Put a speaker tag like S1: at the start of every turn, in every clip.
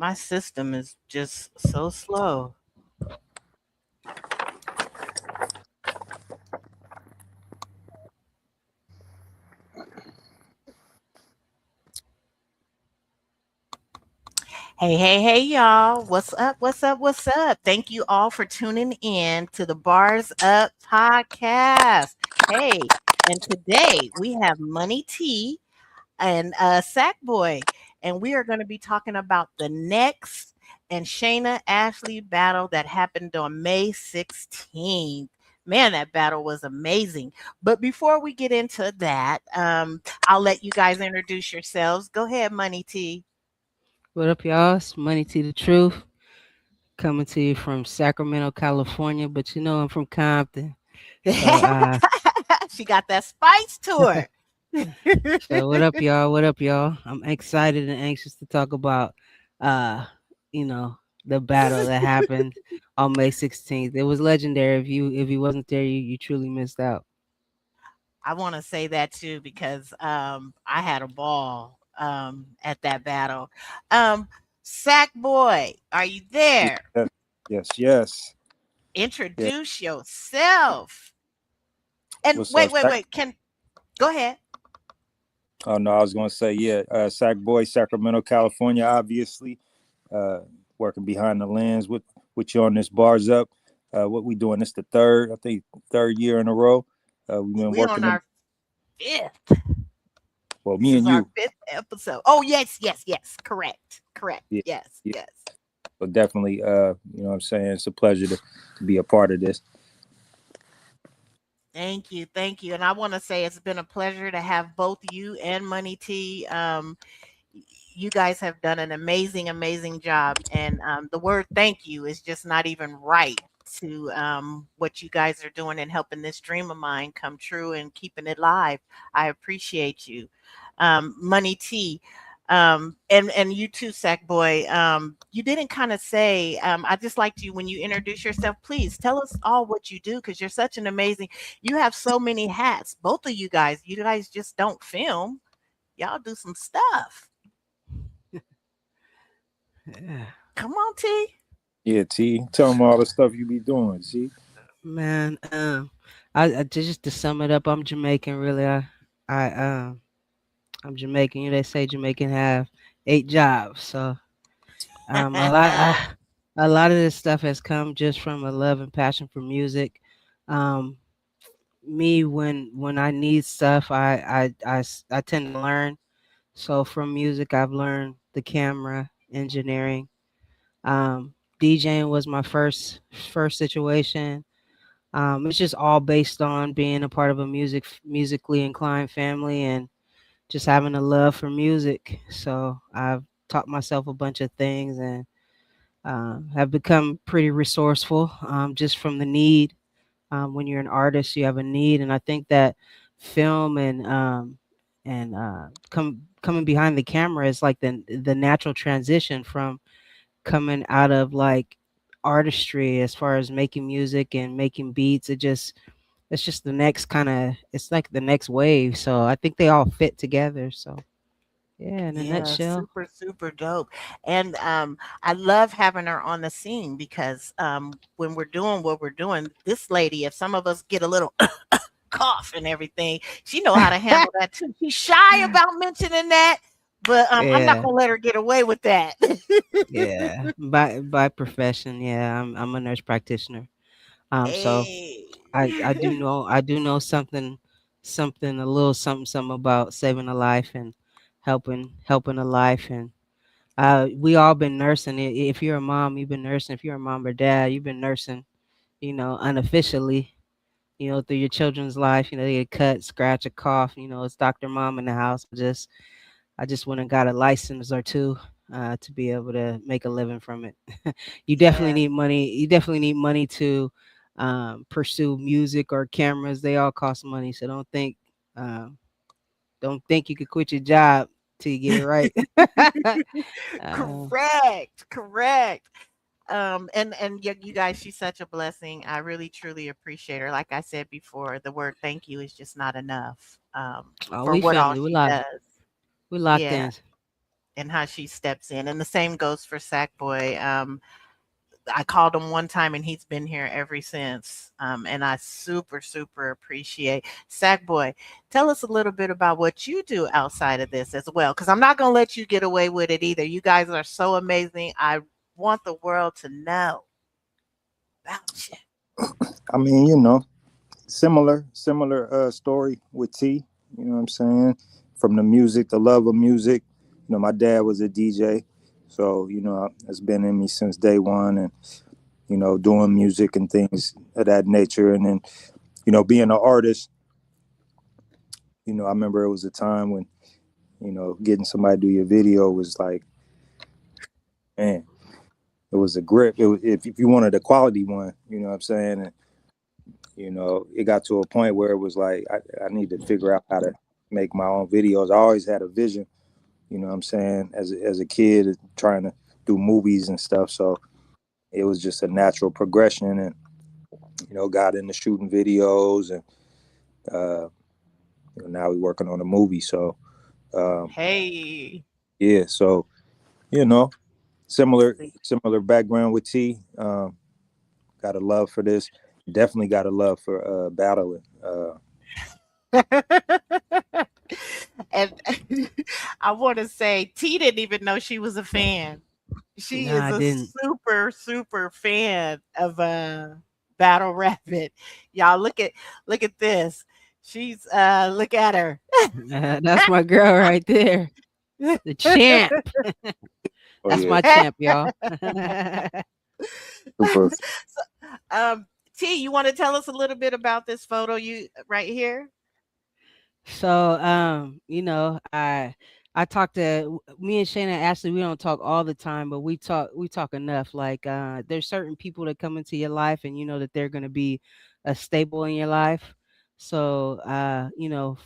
S1: My system is just so slow. Hey, hey, hey, y'all. What's up? What's up? What's up? Thank you all for tuning in to the Bars Up podcast. Hey, and today we have Money T and Sackboy, and we are going to be talking about the next and Shayna Ashley battle that happened on May 16th. Man, that battle was amazing. But before we get into that, I'll let you guys introduce yourselves. Go ahead, Money T.
S2: What up, y'all? It's Money to the Truth, coming to you from Sacramento, California. But I'm from Compton, so
S1: She got that spice to her.
S2: so what up, y'all? What up, y'all? I'm excited and anxious to talk about, uh, you know, the battle that happened on May 16th. It was legendary. If you wasn't there, you truly missed out.
S1: I want to say that too because I had a ball at that battle. Sack Boy, are you there?
S3: Yes, yes, yes. Yeah.
S1: Introduce yourself. And
S3: What's
S1: wait,
S3: up,
S1: wait,
S3: Sac?
S1: wait. Can go ahead.
S3: Oh no, I was gonna say yeah. Sac Boy, Sacramento, California. Obviously, uh, working behind the lens with you on this bars up. What we doing? This the third, I think, third year in a row. We've been
S1: We on
S3: working.
S1: our fifth.
S3: Well,
S1: This
S3: me
S1: is
S3: and
S1: our
S3: you.
S1: fifth episode. Oh yes, yes, yes. Correct, correct.
S3: Yeah,
S1: Yes,
S3: yeah.
S1: yes.
S3: So definitely, you know what I'm saying. It's a pleasure to be a part of this.
S1: Thank you, thank you. And I want to say it's been a pleasure to have both you and Money T. You guys have done an amazing, amazing job. And the word thank you is just not even right to what you guys are doing and helping this dream of mine come true and keeping it live. I appreciate you. Money T. And you too, Sackboy. You didn't kind of say, I just liked you when you introduce yourself. Please tell us all what you do because you're such an amazing, you have so many hats. Both of you guys just don't film. Y'all do some stuff.
S2: Yeah.
S1: Come on, T.
S3: Yeah, T. Tell them all the stuff you be doing. See.
S2: Man, I just to sum it up, I'm Jamaican. Really, I I'm Jamaican. They say Jamaican have 8 jobs, so a lot of this stuff has come just from a love and passion for music. Um, me when I need stuff, I tend to learn. So from music, I've learned the camera engineering. DJing was my first situation. It's just all based on being a part of a musically inclined family and just having a love for music. So I've taught myself a bunch of things and have become pretty resourceful just from the need. When you're an artist, you have a need, and I think that film and coming behind the camera is like the natural transition from coming out of like artistry as far as making music and making beats. It's just the next kind of, it's like the next wave. So I think they all fit together. So yeah, in a
S1: Yeah,
S2: nutshell.
S1: super, super dope. And I love having her on the scene because when we're doing what we're doing, this lady, if some of us get a little cough and everything, she know how to handle that too. She's shy about mentioning that, but I'm not
S2: Yeah,
S1: gonna let her get away with that.
S2: yeah. By profession, yeah, I'm a nurse practitioner. So
S1: Hey.
S2: I do know something a little something about saving a life and helping a life. And we all been nursing. If you're a mom, you've been nursing. If you're a mom or dad, you've been nursing. Unofficially. Through your children's life. They get cut, scratch, a cough. It's Doctor Mom in the house. I just went and got a license or two to be able to make a living from it. You definitely
S1: Yeah.
S2: need money. You definitely need money to pursue music or cameras. They all cost money, so um, don't think you could quit your job till you get it right. uh,
S1: Correct, correct. And you guys, she's such a blessing. I really truly appreciate her. Like I said before, the word thank you is just not enough
S2: oh,
S1: for
S2: we
S1: what all
S2: family.
S1: she does.
S2: We locked
S1: Yeah.
S2: in.
S1: and how she steps in. And the same goes for Sackboy. I called him one time and he's been here ever since. And I super, super appreciate Sackboy. Tell us a little bit about what you do outside of this as well, because I'm not going to let you get away with it either. You guys are so amazing. I want the world to know about you.
S3: I mean, similar story with T. You know what I'm saying? From the music, the love of music. My dad was a DJ, so it's been in me since day one, and doing music and things of that nature, and then being an artist. I remember it was a time when getting somebody to do your video was like, man, it was a grip. If you wanted a quality one, you know what I'm saying, and it got to a point where it was like I need to figure out how to make my own videos. I always had a vision, you know what I'm saying, as a kid trying to do movies and stuff. So it was just a natural progression, and got into shooting videos, and now we're working on a movie. So
S1: Hey.
S3: yeah, so you know, similar
S1: See.
S3: similar background with T. Got a love for this. Definitely got a love for battling.
S1: And I want to say T didn't even know she was a fan. She
S2: No,
S1: is
S2: I
S1: a
S2: didn't.
S1: super, super fan of Battle Rapid. Y'all look at this. She's look at her.
S2: That's my girl right there, the champ.
S3: Oh
S2: That's
S3: yeah,
S2: my champ, y'all.
S3: super.
S1: So, um, T, you want to tell us a little bit about this photo you right here?
S2: So, I talk to me and Shayna Ashley. We don't talk all the time, but we talk enough. Like, there's certain people that come into your life, and you know that they're gonna be a staple in your life. So,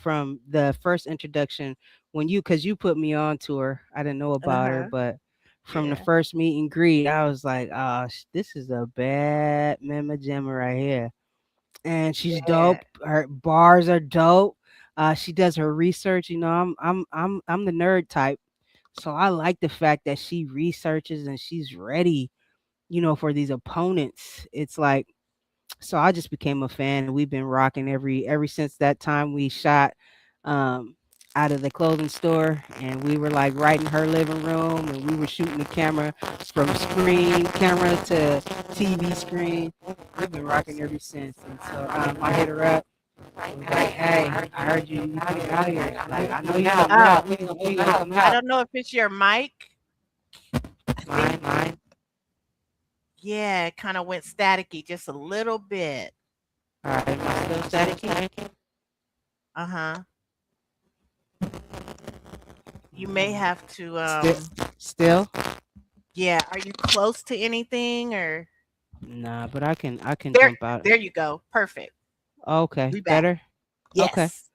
S2: from the first introduction, because you put me on to her, I didn't know about her,
S1: Uh-huh.
S2: but from the
S1: Yeah.
S2: first meet and greet, I was like, oh, this is a bad mama jamma right here, and she's
S1: Yeah.
S2: dope. Her bars are dope. She does her research. I'm the nerd type, so I like the fact that she researches and she's ready. For these opponents. It's like, so I just became a fan, and we've been rocking ever since that time we shot um out of the clothing store, and we were like right in her living room, and we were shooting the camera from screen camera to TV screen. We've been rocking ever since. And so I hit her up. I was like, hey, I heard you coming out here. Like, I know you coming
S1: Uh,
S2: out. We gonna come
S1: I
S2: out.
S1: don't know if it's your mic. I think
S2: Mine.
S1: yeah, it kind of went staticky just a little bit.
S2: All right, am I still staticky?
S1: Uh-huh. You may have to
S2: Still, still.
S1: yeah, are you close to anything or
S2: Nah, but I can
S1: there
S2: jump out.
S1: there you go. Perfect.
S2: Okay,
S1: We back.
S2: better. Okay.
S1: Yes.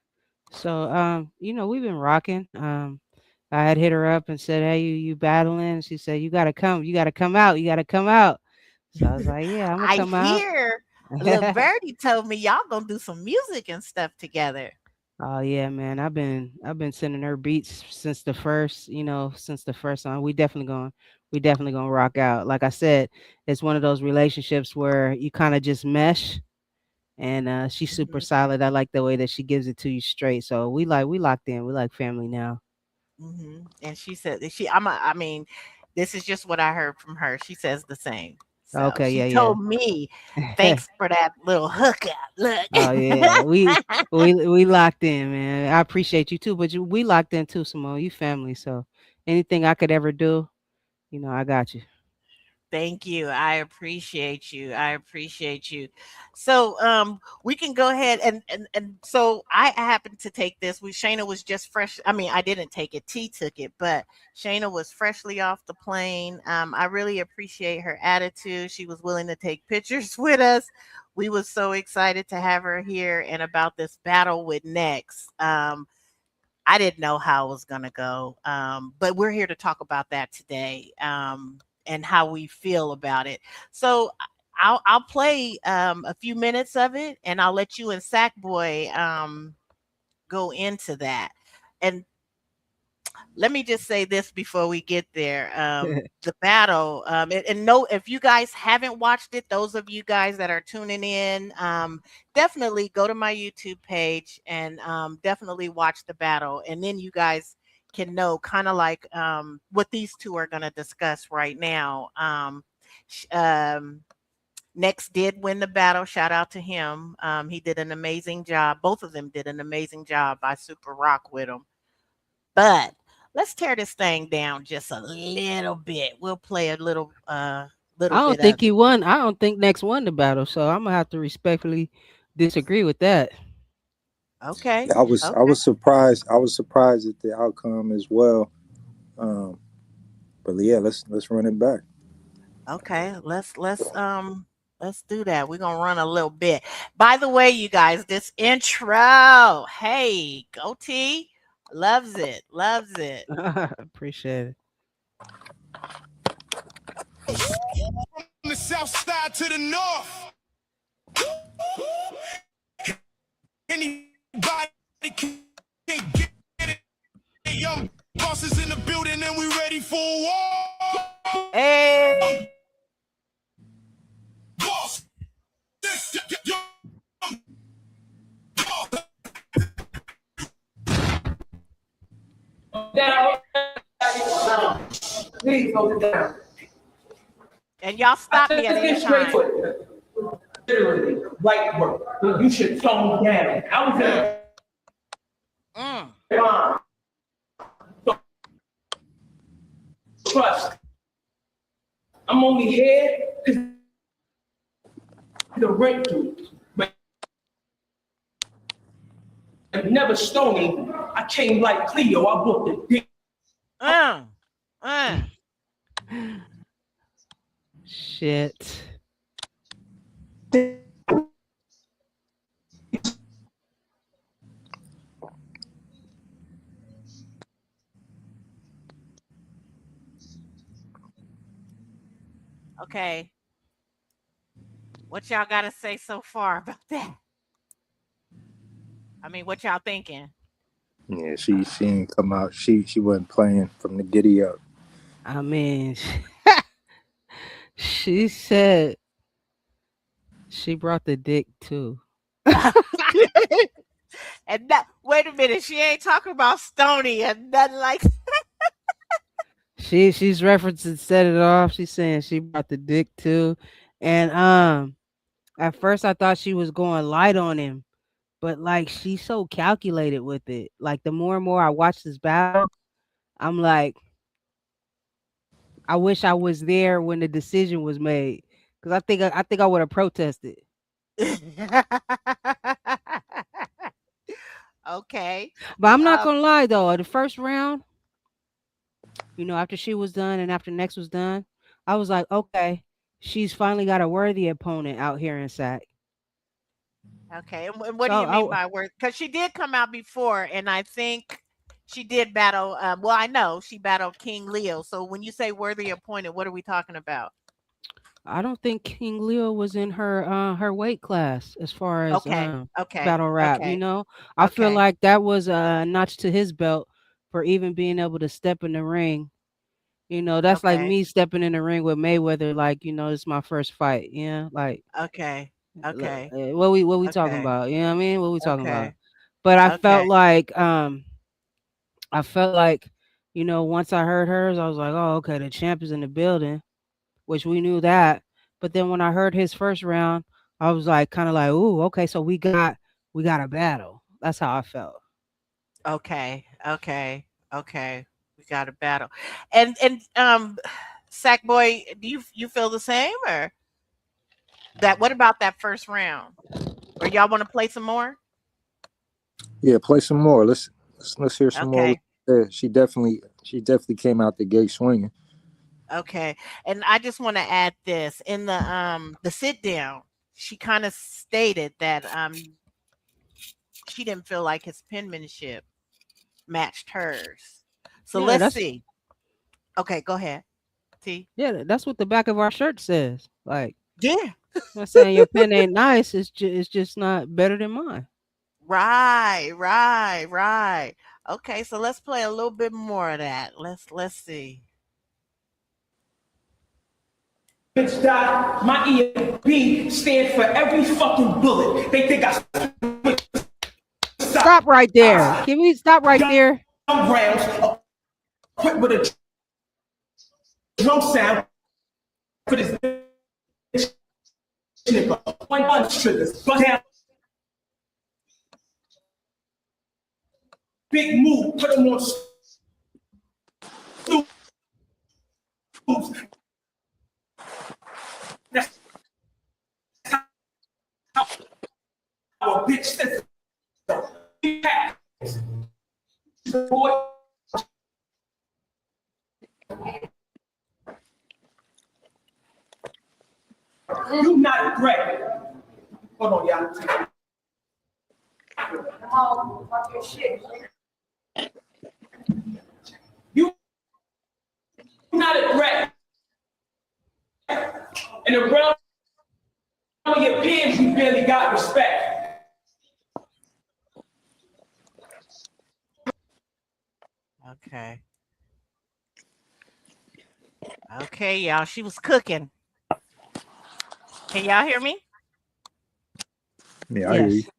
S2: So, we've been rocking. I had hit her up and said, "Hey, you battling?" She said, you gotta come out, you gotta come out." So I was like, "Yeah, I'm gonna
S1: I
S2: come out."
S1: hear Lil Birdie told me y'all gonna do some music and stuff together.
S2: Oh yeah, man. I've been sending her beats since the first song. We definitely gonna rock out. Like I said, it's one of those relationships where you kind of just mesh, and she's super
S1: Mhm.
S2: solid. I like the way that she gives it to you straight. So we locked in. We like family now.
S1: And she said that I mean, this is just what I heard from her. She says the same. So
S2: Okay,
S1: she
S2: yeah,
S1: told me,
S2: yeah.
S1: thanks for that little hookup. Look.
S2: Oh yeah, we locked in, man. I appreciate you too, but we locked in too, Simone. You family, so anything I could ever do, I got you.
S1: Thank you. I appreciate you. I appreciate you. So we can go ahead and so I happened to take this. Shayna was just fresh. I mean, I didn't take it. T took it, but Shayna was freshly off the plane. I really appreciate her attitude. She was willing to take pictures with us. We was so excited to have her here and about this battle with Next. I didn't know how it was going to go. But we're here to talk about that today, and how we feel about it. So I'll play a few minutes of it, and I'll let you and Sackboy go into that. And let me just say this before we get there. The battle, and no, if you guys haven't watched it, those of you guys that are tuning in, definitely go to my YouTube page and definitely watch the battle, and then you guys can know kind of like what these two are going to discuss right now. sh- um, Next did win the battle. Shout out to him. He did an amazing job. Both of them did an amazing job. I super rock with him. But let's tear this thing down just a little bit. We'll play a
S2: I
S1: little
S2: don't
S1: bit
S2: think
S1: of
S2: he
S1: it.
S2: won. I don't think Next won the battle, so I'm gonna have to respectfully disagree with that.
S1: Okay.
S3: Yeah, I
S1: Okay.
S3: was surprised. I was surprised at the outcome as well. Um, but yeah, let's run it back.
S1: Okay. Let's do that. We're gonna run a little bit. By the way, you guys, this intro. Hey, goatee loves it. Loves it.
S2: Appreciate it.
S4: From the south side to the north. Anybody can get it. Young bosses in the building and we ready for war.
S1: Hey.
S4: Boss.
S5: Please hold it down.
S1: And y'all
S5: I
S1: stop
S5: said,
S1: me at
S5: let's
S1: any
S5: get straight
S1: time.
S5: to it. Literally, light work. You should tone down. I was in
S1: Mm.
S5: a line. So trust. I'm only here because the rent due. But never stony. I came like Cleo. I booked a dick.
S1: Mm. Mm.
S2: Shit.
S1: Okay. What y'all got to say so far about that? I mean, what y'all thinking?
S3: Yeah, she didn't come out. She wasn't playing from the giddy up.
S2: I mean, she said she brought the dick too.
S1: And that, wait a minute, she ain't talking about Stony and nothing like.
S2: She's referencing set it off. She's saying she brought the dick too, and at first I thought she was going light on him, but like she's so calculated with it. Like the more and more I watch this battle, I'm like, I wish I was there when the decision was made because I think I would have protested.
S1: Okay.
S2: But I'm not
S1: Um,
S2: gonna lie though, the first round, after she was done and after next was done, I was like, okay, she's finally got a worthy opponent out here in SAC.
S1: okay. And what
S2: So
S1: do you mean by word? Because she did come out before, and I think she did battle. Well, I know she battled King Leo. So when you say worthy opponent, what are we talking about?
S2: I don't think King Leo was in her weight class as far as
S1: Okay. Okay.
S2: battle rap.
S1: Okay.
S2: I feel
S1: Okay.
S2: like that was a notch to his belt for even being able to step in the ring. That's like
S1: Okay.
S2: me stepping in the ring with Mayweather. Like it's my first fight. Yeah, like
S1: Okay. Okay.
S2: what we talking
S1: Okay.
S2: about? You know what I mean? What we talking about?
S1: Okay.
S2: But
S1: Okay.
S2: I felt like once I heard hers, I was like, oh, okay, the champ is in the building, which we knew that. But then when I heard his first round, I was like, kind of like, ooh, okay, so we got a battle. That's how I felt.
S1: Okay. Okay. Okay. We got a battle. And Sackboy, do you feel the same or that what about that first round? Or y'all want to play some more?
S3: Yeah, play some more. Let's hear some more.
S1: Okay.
S3: Yeah, she definitely came out the gate swinging.
S1: Okay. And I just want to add this. In the sit down, she kind of stated that she didn't feel like his penmanship matched hers. So
S2: Yeah,
S1: let's
S2: that's
S1: see. Okay, go ahead. T.
S2: yeah, that's what the back of our shirt says. Like,
S1: Yeah.
S2: I'm not saying your pen ain't nice. It's just not better than mine.
S1: Right, right, right. Okay, so let's play a little bit more of that. Let's see.
S5: Bitch die. My EFB stand for every fucking bullet. They think I
S2: Stop right there. Can we stop right there?
S5: rounds equipped with a drum sound for this nigga. One triggers. But down. Big move. Put him on snooze. That's how a bitch says. Boy. You not great. Hold on, y'all. Oh, fuck your shit. You not a threat. And around your peers, you barely got respect.
S1: Okay. Okay, y'all. She was cooking. Can y'all hear me?
S3: Yeah, I hear you.
S2: Yes.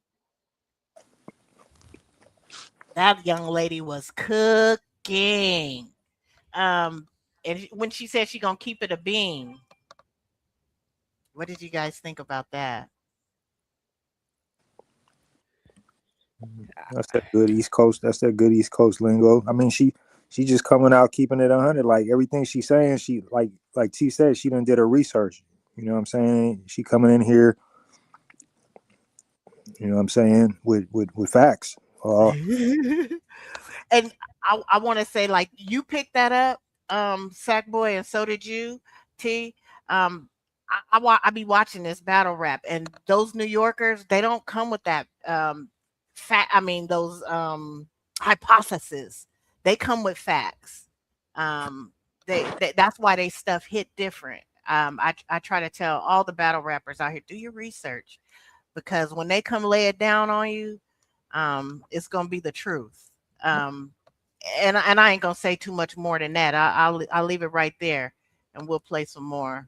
S1: That young lady was cooking. And when she said she gonna keep it a bean, what did you guys think about that?
S3: That's that good East Coast. That's that good East Coast lingo. I mean, she just coming out keeping it 100. Like everything she's saying, she like T said, she done did her research. You know what I'm saying? She coming in here, you know what I'm saying, with facts.
S1: And I want to say, like, you picked that up, Sackboy, and so did you, T. I be watching this battle rap, and those New Yorkers, they don't come with that fact. I mean, those hypotheses. They come with facts. That's why they stuff hit different. I try to tell all the battle rappers out here, do your research, because when they come lay it down on you, it's gonna be the truth. And I ain't gonna say too much more than that. I'll leave it right there, and we'll play some more.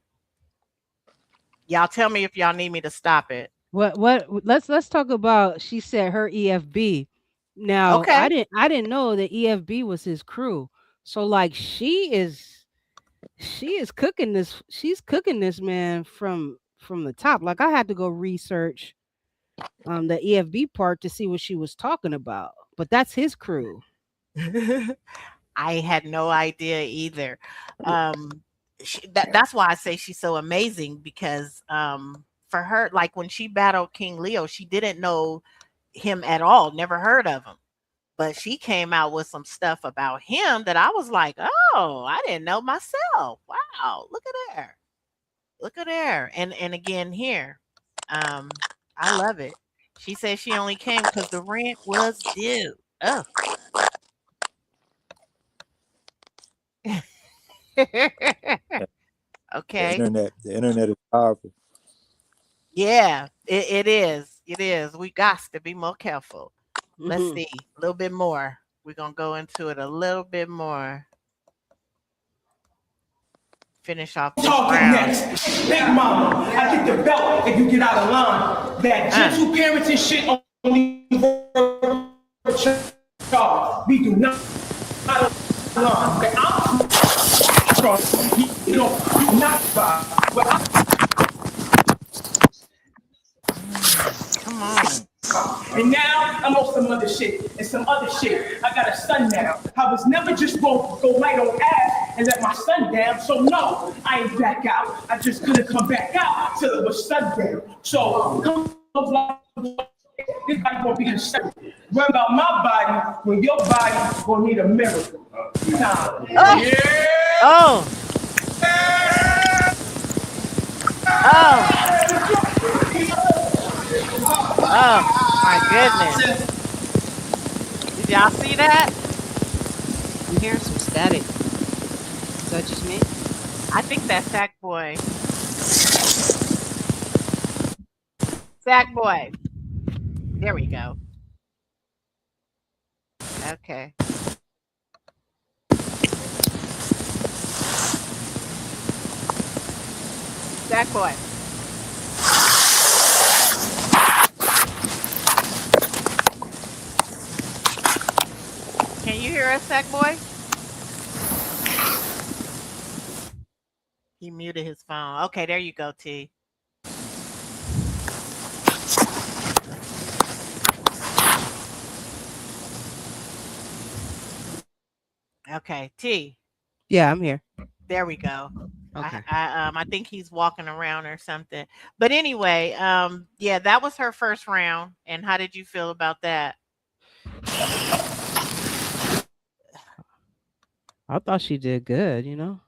S1: Y'all tell me if y'all need me to stop it.
S2: What let's talk about, she said her EFB. Now,
S1: Okay.
S2: I didn't know that EFB was his crew. So like she is cooking this, she's cooking this man from the top. Like I had to go research the EFB part to see what she was talking about. But that's his crew.
S1: I had no idea either. That's why I say she's so amazing, because for her, like when she battled King Leo, she didn't know him at all, never heard of him. But she came out with some stuff about him that I was like, oh, I didn't know myself. Wow, look at her. Look at her. And again here. Um, I love it. She said she only came because the rent was due. Oh. Okay.
S3: The internet is powerful.
S1: Yeah, it is. It is. We got to be more careful. Let's
S2: Mhm.
S1: see. A little bit more. We're gonna go into it a little bit more. Finish off this
S5: Talking
S1: round.
S5: next. Big mama, I get the belt if you get out of line. That gentle parenting shit only works for y'all. We do not line. I'm strong. You don't not buy. But
S1: Come on.
S5: and now I'm on some other shit and some other shit. I got a son now. I was never just gonna go light on ass and let my son down. So no, I ain't back out. I just couldn't come back out till it was sundown. So come this body gonna be hysterical. Worry about my body when your body gonna need a miracle. Nah.
S1: Oh. Oh. Oh. Oh my goodness. Did y'all see that?
S2: I'm hearing some static. Is that just me?
S1: I think that's Sackboy. Sackboy. There we go. Okay. Sack boy. Can you hear us, Sack boy? He muted his phone. Okay, there you go, T. Okay, T.
S2: Yeah, I'm here.
S1: There we go.
S2: Okay.
S1: I think he's walking around or something. But anyway, yeah, that was her first round. And how did you feel about that?
S2: I thought she did good, you know?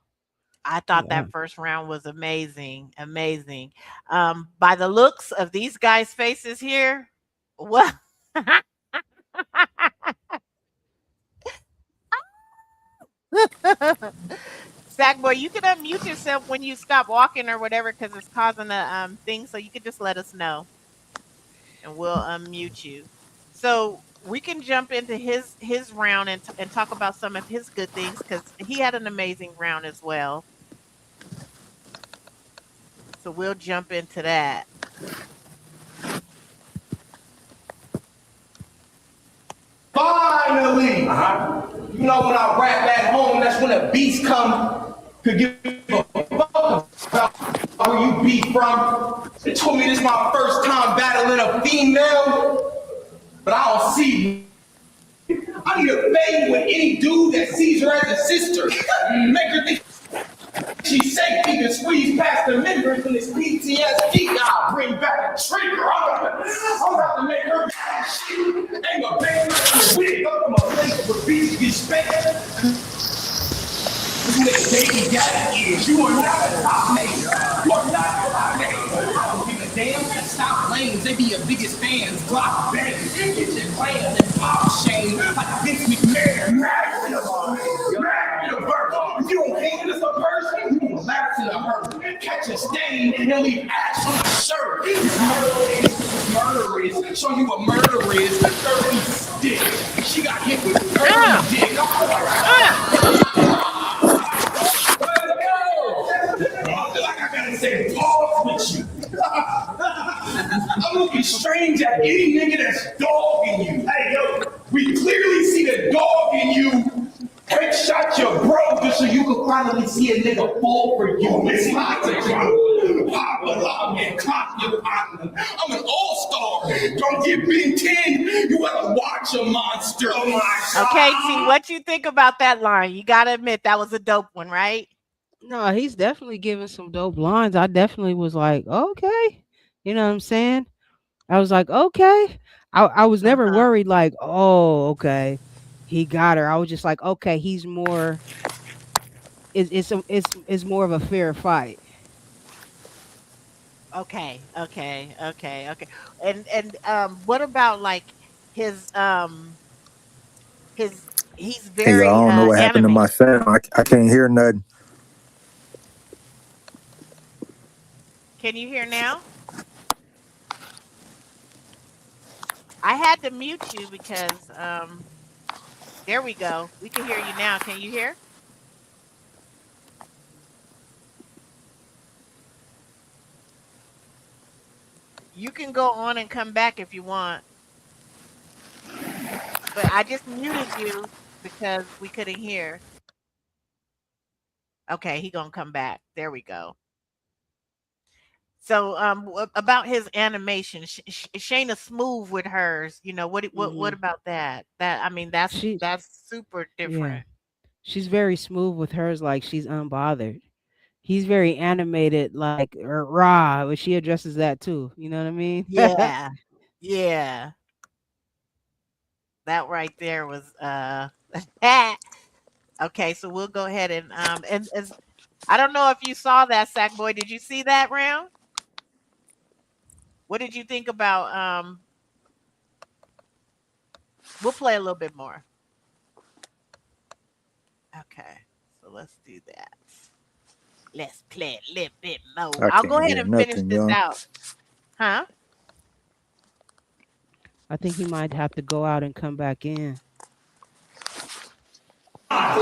S1: I thought
S2: Yeah.
S1: that first round was amazing, amazing. By the looks of these guys' faces here, what? Sackboy, you can unmute yourself when you stop walking or whatever because it's causing a thing. So you could just let us know and we'll unmute you. So we can jump into his round and talk about some of his good things because he had an amazing round as well. So we'll jump into that.
S5: Finally! You know when I rap at home, that's when a beast come. Could give a fuck about where you be from. They told me this my first time battling a female, but I don't see. I need a fade with any dude that sees her as a sister. Make her think she's safe, he can squeeze past the members when it's PTSD. I'll bring back a trigger. I'm about to make her shit. Ain't gonna bang her in the wig. I'm gonna place with beats get spanked. This nigga baby daddy is. You are not a top name. You are not a top name. I don't give a damn. Stop lanes. They be your biggest fans. Block bangs. Get your plans and pop shame. Like Vince McMahon. Mad in the bird. Mad in the bird. If you don't hate this a person, you gonna lapse in a hurt. Catch a stain and leave ash on my shirt. Murder is. Show you what murder is. 30 stick. She got hit with 30 dick. I feel like I gotta say pause with you. I'm looking strange at any nigga that's dogging you. Hey, yo, we clearly see the dog in you. Headshot your bro just so you can finally see a nigga fall for you. It's not to you. Pop along and clock your partner. I'm an all-star. Don't get Ben 10. You gotta watch a monster. Oh my God.
S1: Okay, T, what you think about that line? You gotta admit that was a dope one, right?
S2: No, he's definitely giving some dope lines. I definitely was like, okay. You know what I'm saying? I was like, okay. I was never
S1: Uh-huh.
S2: worried like, oh, okay. He got her. I was just like, okay, he's more it's more of a fair fight.
S1: Okay, okay, okay, okay. And what about like his his he's
S3: Hey, y'all,
S1: very
S3: I don't know what happened to my
S1: animated.
S3: sound. I can't hear nothing.
S1: Can you hear now? I had to mute you because there we go. We can hear you now. Can you hear? You can go on and come back if you want, but I just muted you because we couldn't hear. Okay, he gonna come back. There we go. So, about his animation, Shayna smooth with hers. You know what
S2: Hmm.
S1: about that? That I mean, that's
S2: She
S1: that's super
S2: yeah.
S1: different.
S2: She's very smooth with hers, like she's unbothered. He's very animated, like raw, but she addresses that too. You know what I mean?
S1: Yeah, yeah, that right there was okay. So we'll go ahead and as I don't know if you saw that, Sack Boy. Did you see that round? What did you think about? We'll play a little bit more. Okay, so let's do that. Let's play a little bit more.
S3: I
S1: I'll go
S3: can't
S1: ahead
S3: hear
S1: and finish
S3: nothing,
S1: this
S3: y'all.
S1: out. Huh?
S2: I think he might have to go out and come back in.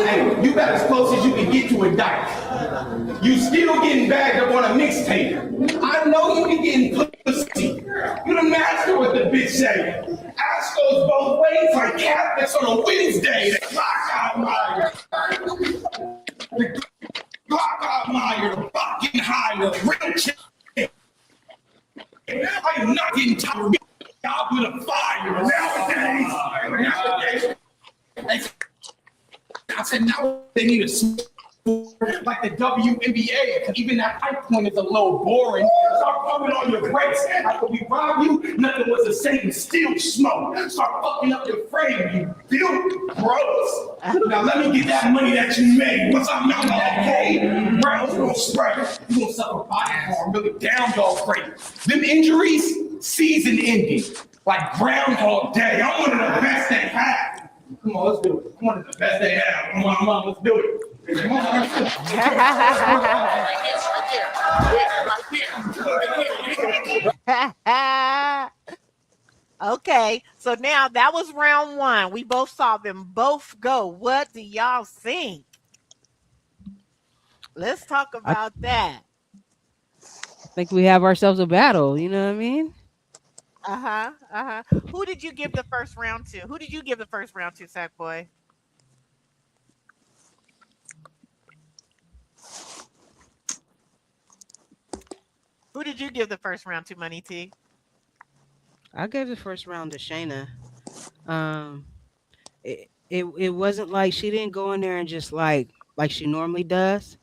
S5: Hey, you got as close as you can get to a dyke. You still getting bagged up on a mixtape. I know you be getting pussy. You the master what the bitch say. Ass goes both ways like Catholics on a Wednesday. The clock out Meyer. The clock out Meyer. The fucking high. The real chick. I am not getting tired of being out with a fire nowadays. I said now they need a like the WNBA, because even that high point is a little boring. Start pumping on your brakes. After we rob you, nothing was the same. Still smoke. Start fucking up your frame. You feel gross. Now let me get that money that you made. Once I'm out of that cave, Brown's gonna spray. You gonna suffer body harm, really down dog crazy. Them injuries, season ending. Like Groundhog Day. I'm one of the best they have. Come on, let's do it. I'm one of the best they have. Come on, let's do it.
S1: Okay, so now that was round one. We both saw them both go. What do y'all think? Let's talk
S2: I
S1: about that.
S2: think we have ourselves a battle. You know what I mean?
S1: Uh-huh. Uh-huh. Who did you give the first round to? Who did you give the first round to, Sackboy? Who did you give the first round to, Money T?
S2: I gave the first round to Shayna. Um, it wasn't like she didn't go in there and just like she normally does.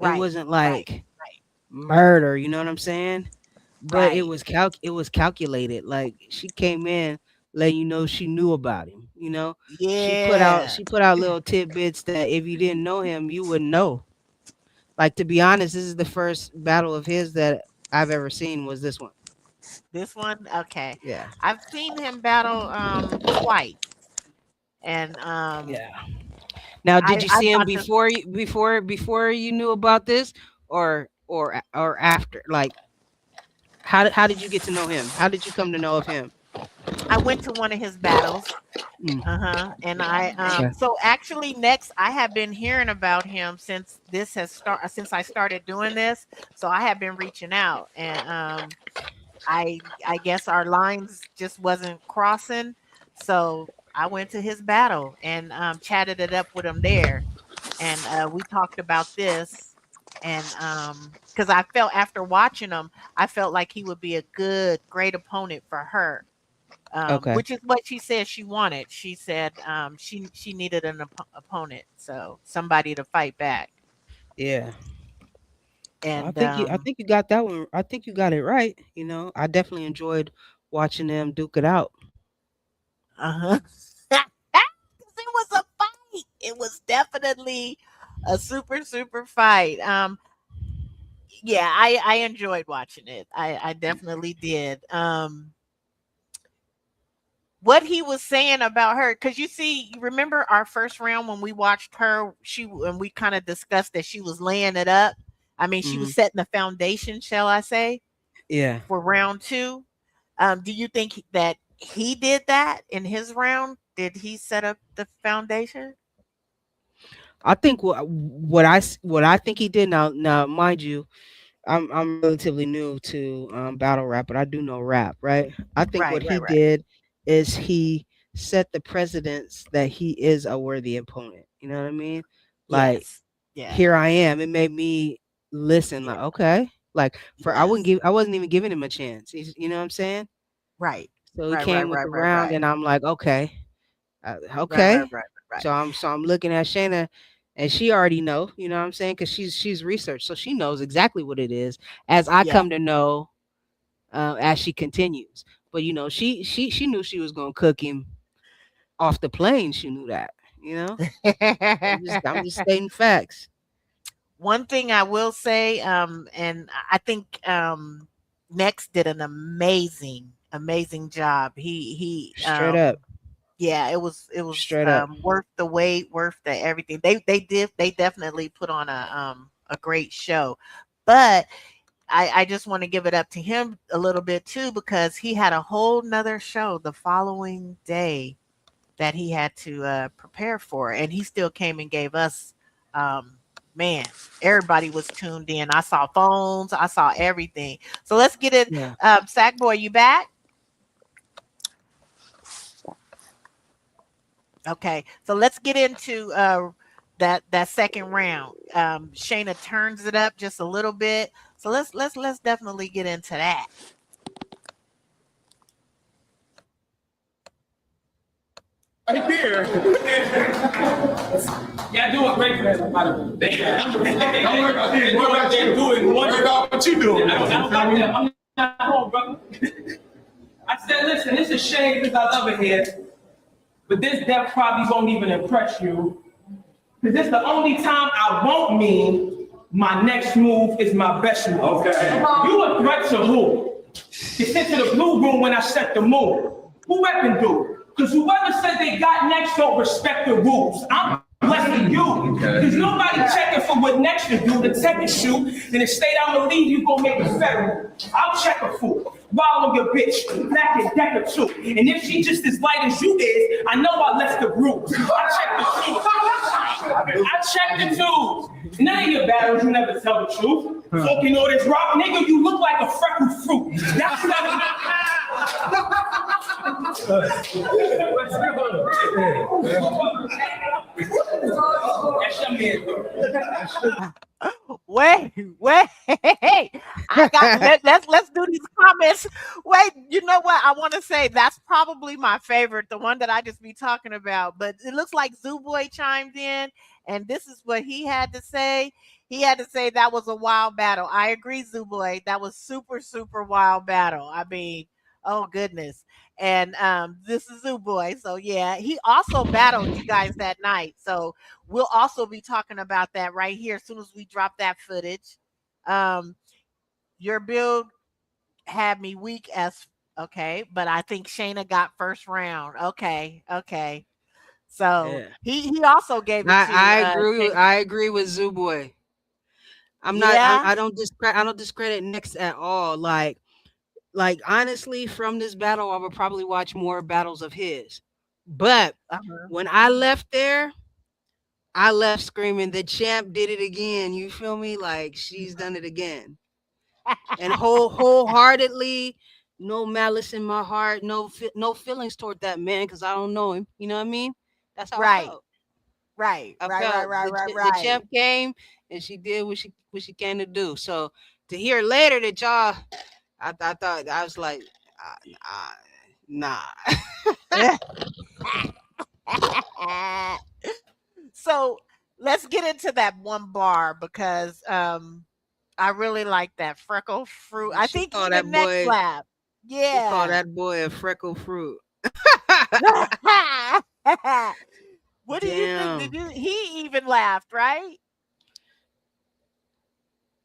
S2: It
S1: Right,
S2: wasn't
S1: right,
S2: like
S1: right,
S2: murder, you know what I'm saying? But
S1: right.
S2: it was calculated. Like she came in letting you know she knew about him, you know?
S1: Yeah.
S2: She put out little tidbits that if you didn't know him, you wouldn't know. Like to be honest, this is the first battle of his that I've ever seen was this one.
S1: This one? Okay.
S2: Yeah.
S1: I've seen him battle twice. And
S2: Yeah. Now, did you
S1: I
S2: see him
S1: thought the
S2: before you knew about this or after? Like how did you get to know him? How did you come to know of him?
S1: I went to one of his battles.
S2: Mm,
S1: Uh-huh. And I
S2: okay.
S1: so actually next I have been hearing about him since since I started doing this. So I have been reaching out and I guess our lines just wasn't crossing. So I went to his battle and chatted it up with him there. And we talked about this and because I felt after watching him, I felt like he would be a great opponent for her,
S2: Okay.
S1: which is what she said she wanted. She said she needed an opponent, so somebody to fight back.
S2: Yeah.
S1: And
S2: I think you got that one. I think you got it right. You know, I definitely enjoyed watching them duke it out.
S1: uh-huh. 'Cause it was a fight. It was definitely a super fight. Yeah, I enjoyed watching it. I definitely did. What he was saying about her, because you see, you remember our first round when we watched her, and we kind of discussed that she was laying it up. I mean, she was
S2: Hmm.
S1: setting the foundation, shall I say,
S2: Yeah.
S1: for round two. Do you think that he did that in his round? Did he set up the foundation?
S2: I think what I think he did now mind you, I'm relatively new to battle rap, but I do know rap, right? I think what
S1: Right,
S2: he
S1: right, right.
S2: did is he set the precedence that he is a worthy opponent. You know what I mean? Like
S1: Yes. Yeah.
S2: here I am. It made me listen.
S1: Yeah.
S2: Like okay, like for
S1: Yes.
S2: I wasn't even giving him a chance. You know what I'm saying?
S1: Right.
S2: So he
S1: Right, right,
S2: came with
S1: right,
S2: the
S1: right,
S2: round,
S1: right.
S2: and I'm like, okay,
S1: Right, right,
S2: okay.
S1: right, right.
S2: So I'm looking at Shayna, and she already know. You know what I'm saying? Because she's researched, so she knows exactly what it is. As I
S1: Yeah.
S2: come to know as she continues. But you know, she knew she was gonna cook him off the plane. She knew that. You know, I'm just stating facts.
S1: One thing I will say, and I think Next did an amazing job.
S2: Straight up,
S1: Yeah, it was
S2: straight up.
S1: worth the wait, worth the everything. They definitely put on a great show. But I just want to give it up to him a little bit too because he had a whole nother show the following day that he had to prepare for, and he still came and gave us. Man, everybody was tuned in. I saw phones, I saw everything. So let's get it.
S2: Yeah.
S1: Sackboy, you back? Okay, so let's get into that second round. Shayna turns it up just a little bit. So let's definitely get into that.
S5: Right there. Yeah, doing great for everybody. Don't worry about this. Worry about you doing. Worry about what you doing. I'm not wrong, brother. I said, listen, it's a shame because I love it here, but this death probably won't even impress you. Because this is the only time I won't mean my next move is my best move. Okay. You a threat to who? You sent to the blue room when I set the mood. Who weapon do? Because whoever said they got next don't respect the rules. I'm blessing you. Because nobody checking for what next to do. The tech is shoot. Then the state I'm gonna leave, you gonna make it federal. I'll check a fool. While on your bitch, black and decker too. And if she just as light as you is, I know I left the bruise. I check the tubes. None of your battles, you never tell the truth. Smoking all this rock, nigga, you look like a freckled fruit. That's not. That's your man.
S1: Wait, let's do these comments. Wait, you know what? I want to say that's probably my favorite, the one that I just be talking about. But it looks like Zoo Boy chimed in, and this is what he had to say. He had to say that was a wild battle. I agree, Zoo Boy. That was super, super wild battle. I mean, oh goodness. And this is Zoo Boy. So yeah, he also battled you guys that night. So we'll also be talking about that right here as soon as we drop that footage. Um, your build had me weak as okay, but I think Shayna got first round. Okay, okay. So
S2: Yeah.
S1: he also gave it to
S2: I agree.
S1: Shayna.
S2: I agree with Zuboy. I'm not.
S1: Yeah.
S2: I don't discredit Nix at all. Honestly, from this battle, I would probably watch more battles of his. But
S1: Uh-huh.
S2: when I left there, I left screaming, "The champ did it again." You feel me? Like she's done it again, and wholeheartedly, no malice in my heart, no feelings toward that man because I don't know him. You know what I mean? That's how I
S1: Right,
S2: felt.
S1: right,
S2: I
S1: right, right,
S2: felt
S1: right, right,
S2: the
S1: right.
S2: champ came and she did what she came to do. So to hear later that y'all, I thought I was like, nah.
S1: So let's get into that one bar because I really like that freckle fruit. I
S2: She
S1: think
S2: called that
S1: even next
S2: boy.
S1: lap.
S2: She called
S1: Yeah.
S2: that boy a freckle fruit.
S1: What do you think? Did
S2: Damn.
S1: you he even laughed, right?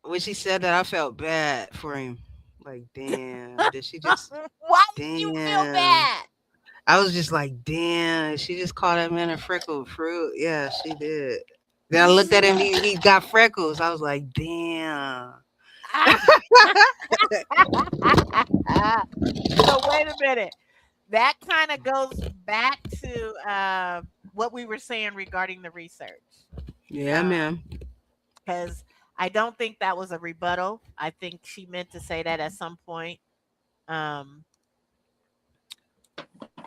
S2: When she said that, I felt bad for him. Like, damn. Did she just?
S1: Why did you feel
S2: Damn.
S1: bad?
S2: I was just like, damn. She just called that man a freckled fruit. Yeah, she did. Then I looked at him. He got freckles. I was like, damn.
S1: So wait a minute. That kind of goes back to what we were saying regarding the research.
S2: Yeah, man.
S1: Because I don't think that was a rebuttal. I think she meant to say that at some point. Um,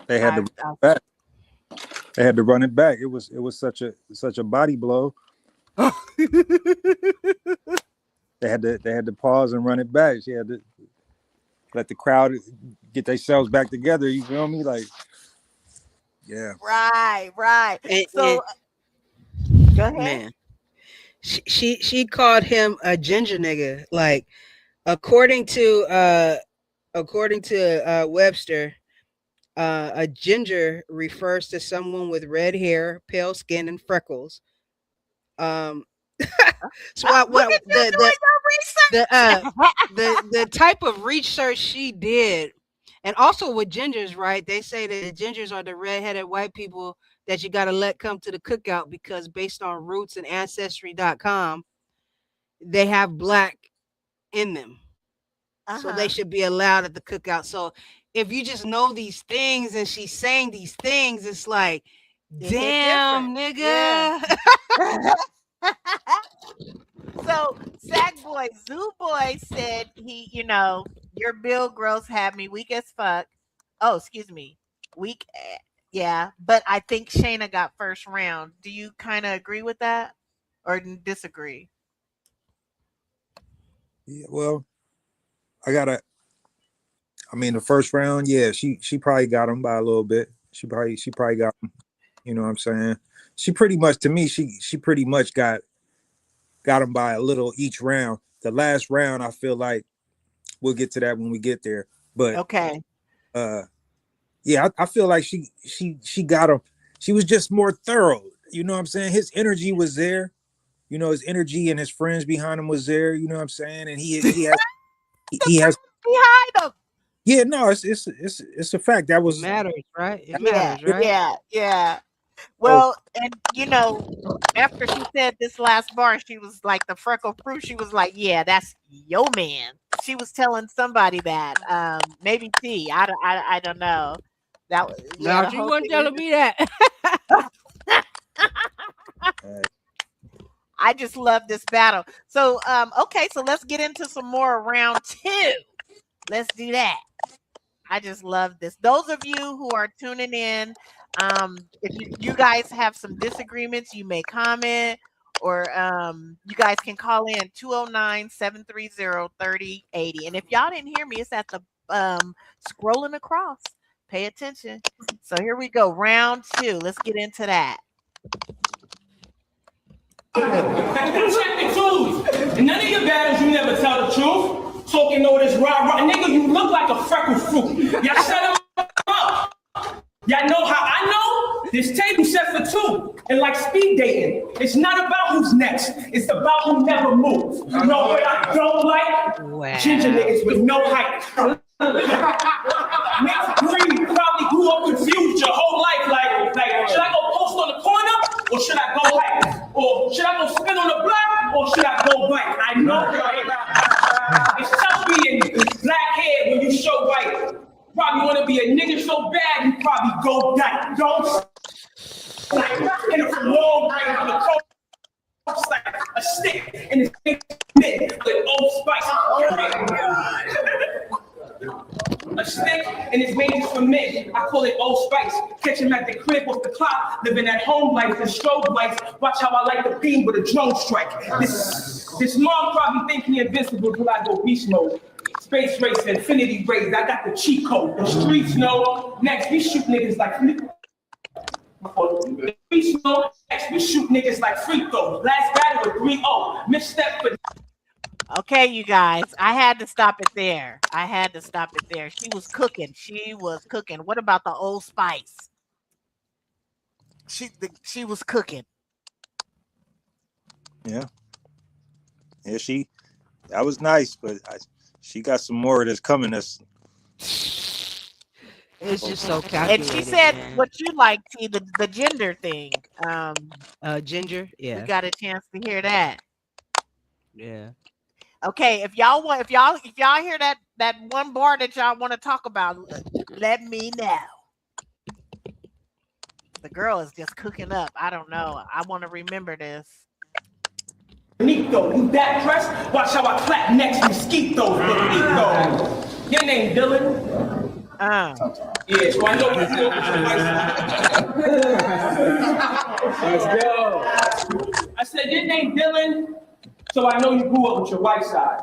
S3: They had to
S1: I,
S3: run
S1: I
S3: it back. They had to run it back. It was such a body blow. They had to pause and run it back. She had to let the crowd get themselves back together. You feel me? Like, yeah.
S1: right, right.
S2: And
S1: So go ahead.
S2: man, she called him a ginger nigga. Like, according to Webster, a ginger refers to someone with red hair, pale skin, and freckles. Um, so
S1: Look
S2: what
S1: at you
S2: the
S1: doing your research.
S2: the type of research she did, and also with gingers, right? They say that the gingers are the redheaded white people that you got to let come to the cookout because based on roots and ancestry.com, they have black in them. So they should be allowed at the cookout. So if you just know these things and she's saying these things, it's like,
S1: It hit
S2: damn,
S1: different.
S2: nigga.
S1: Yeah. So Sack Boy, Zoo Boy said your Bill Gross had me weak as fuck. Oh, excuse me. Weak. Yeah. But I think Shayna got first round. Do you kind of agree with that or disagree?
S3: Yeah, well, the first round, yeah, she probably got him by a little bit. She probably got him. You know what I'm saying? She pretty much, to me, she pretty much got him by a little each round. The last round, I feel like we'll get to that when we get there. But
S1: okay,
S3: yeah, I feel like she got him. She was just more thorough. You know what I'm saying? His energy was there. You know, his energy and his friends behind him was there. You know what I'm saying? And he has
S1: behind him.
S3: Yeah, no, it's a fact. That was
S2: matters, right? It matters, right?
S1: Yeah. Well, and after she said this last bar, she was like the freckle fruit. She was like, "Yeah, that's yo man." She was telling somebody that, maybe T. I don't know. That
S2: No, she wasn't telling me that.
S1: I just love this battle. So, okay, so let's get into some more round 2. Let's do that. I just love this. Those of you who are tuning in, if you guys have some disagreements, you may comment, or you guys can call in 209-730-3080. And if y'all didn't hear me, it's at the scrolling across. Pay attention. So here we go. Round 2. Let's get into that.
S5: Check the truth. In none of your battles, you never tell the truth. Talking all this rah-rah. Nigga, you look like a freckled fruit. Y'all set him up. Y'all know how I know? This table set for 2. And like speed dating, it's not about who's next. It's about who never moves. You know what I don't like?
S2: Wow.
S5: Ginger niggas with no height. Mixed breed probably grew up confused your whole life. Like, should I go post on the corner or should I go hike? Or should I go spin on the block or should I go bike? I know it's tough being black hair when you show white. Probably want to be a nigga so bad you probably go dyke. Don't like in a long way on the coast. Like a stick in his mid with Old Spice. A stick and his majors for men. I call it Old Spice. Catch him at the crib off the clock, living at home life and strobe lights. Watch how I like the beam with a drone strike. This mom probably think he invincible till I go beast mode. Space race, infinity race. I got the cheat code. The streets know. Next, we shoot niggas like we shoot niggas like free throws. Last battle with 3-0. Misstep for.
S1: Okay, you guys, I had to stop it there. She was cooking. What about the Old Spice? She was cooking.
S3: Yeah, that was nice, but she got some more that's coming.
S2: It's just so calculated.
S1: And she said,
S2: man.
S1: "What you like, T, the gender thing."
S2: Ginger, yeah.
S1: We got a chance to hear that.
S2: Yeah.
S1: Okay, if y'all hear that one bar that y'all want to talk about, let me know. The girl is just cooking up. I don't know. I want to remember this.
S5: Nico, you that pressed? Watch how I clap next mosquitoes. Nico, your name Dylan? Yeah, so I know you feel Let's go. I said your name Dylan. So I know you grew up with your white side.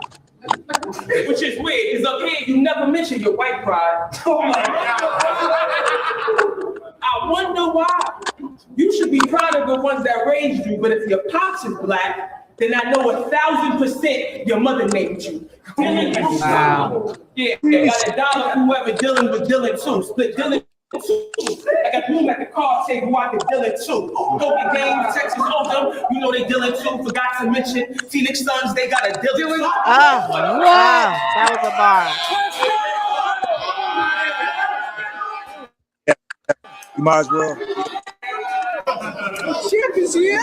S5: Which is weird, because up here you never mention your white pride. I wonder why. You should be proud of the ones that raised you, but if your pops is black, then I know 1,000% your mother named you.
S2: Wow.
S5: Yeah, got $1 whoever Dylan with Dylan too. Split Dylan. I got room at the car table, I can Dylan too. Poker game, Texas Hold'em, you know they Dylan too. Forgot to mention Phoenix Suns, they got a Dylan.
S1: Wow, that was a bar.
S3: You might as well.
S5: Champ is here.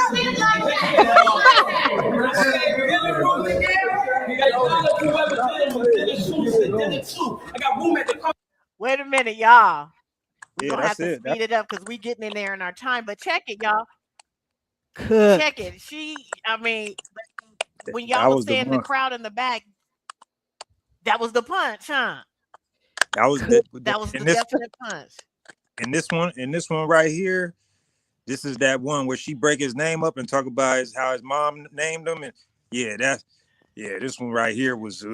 S5: I got room at the car.
S1: Wait a minute, y'all. We're
S3: Yeah,
S1: gonna have
S3: that's
S1: to
S3: it.
S1: speed it up because we getting in there in our time. But check it, y'all. Check
S2: Cooked.
S1: it. I mean, when
S3: That
S1: y'all was
S3: was the
S1: saying the
S3: one.
S1: crowd in the back, that was the punch, huh?
S3: That was
S2: Cooked.
S1: That was
S3: in
S1: the
S3: this
S1: definite punch.
S3: in this one right here. This is that one where she break his name up and talk about how his mom named him, and this one right here was.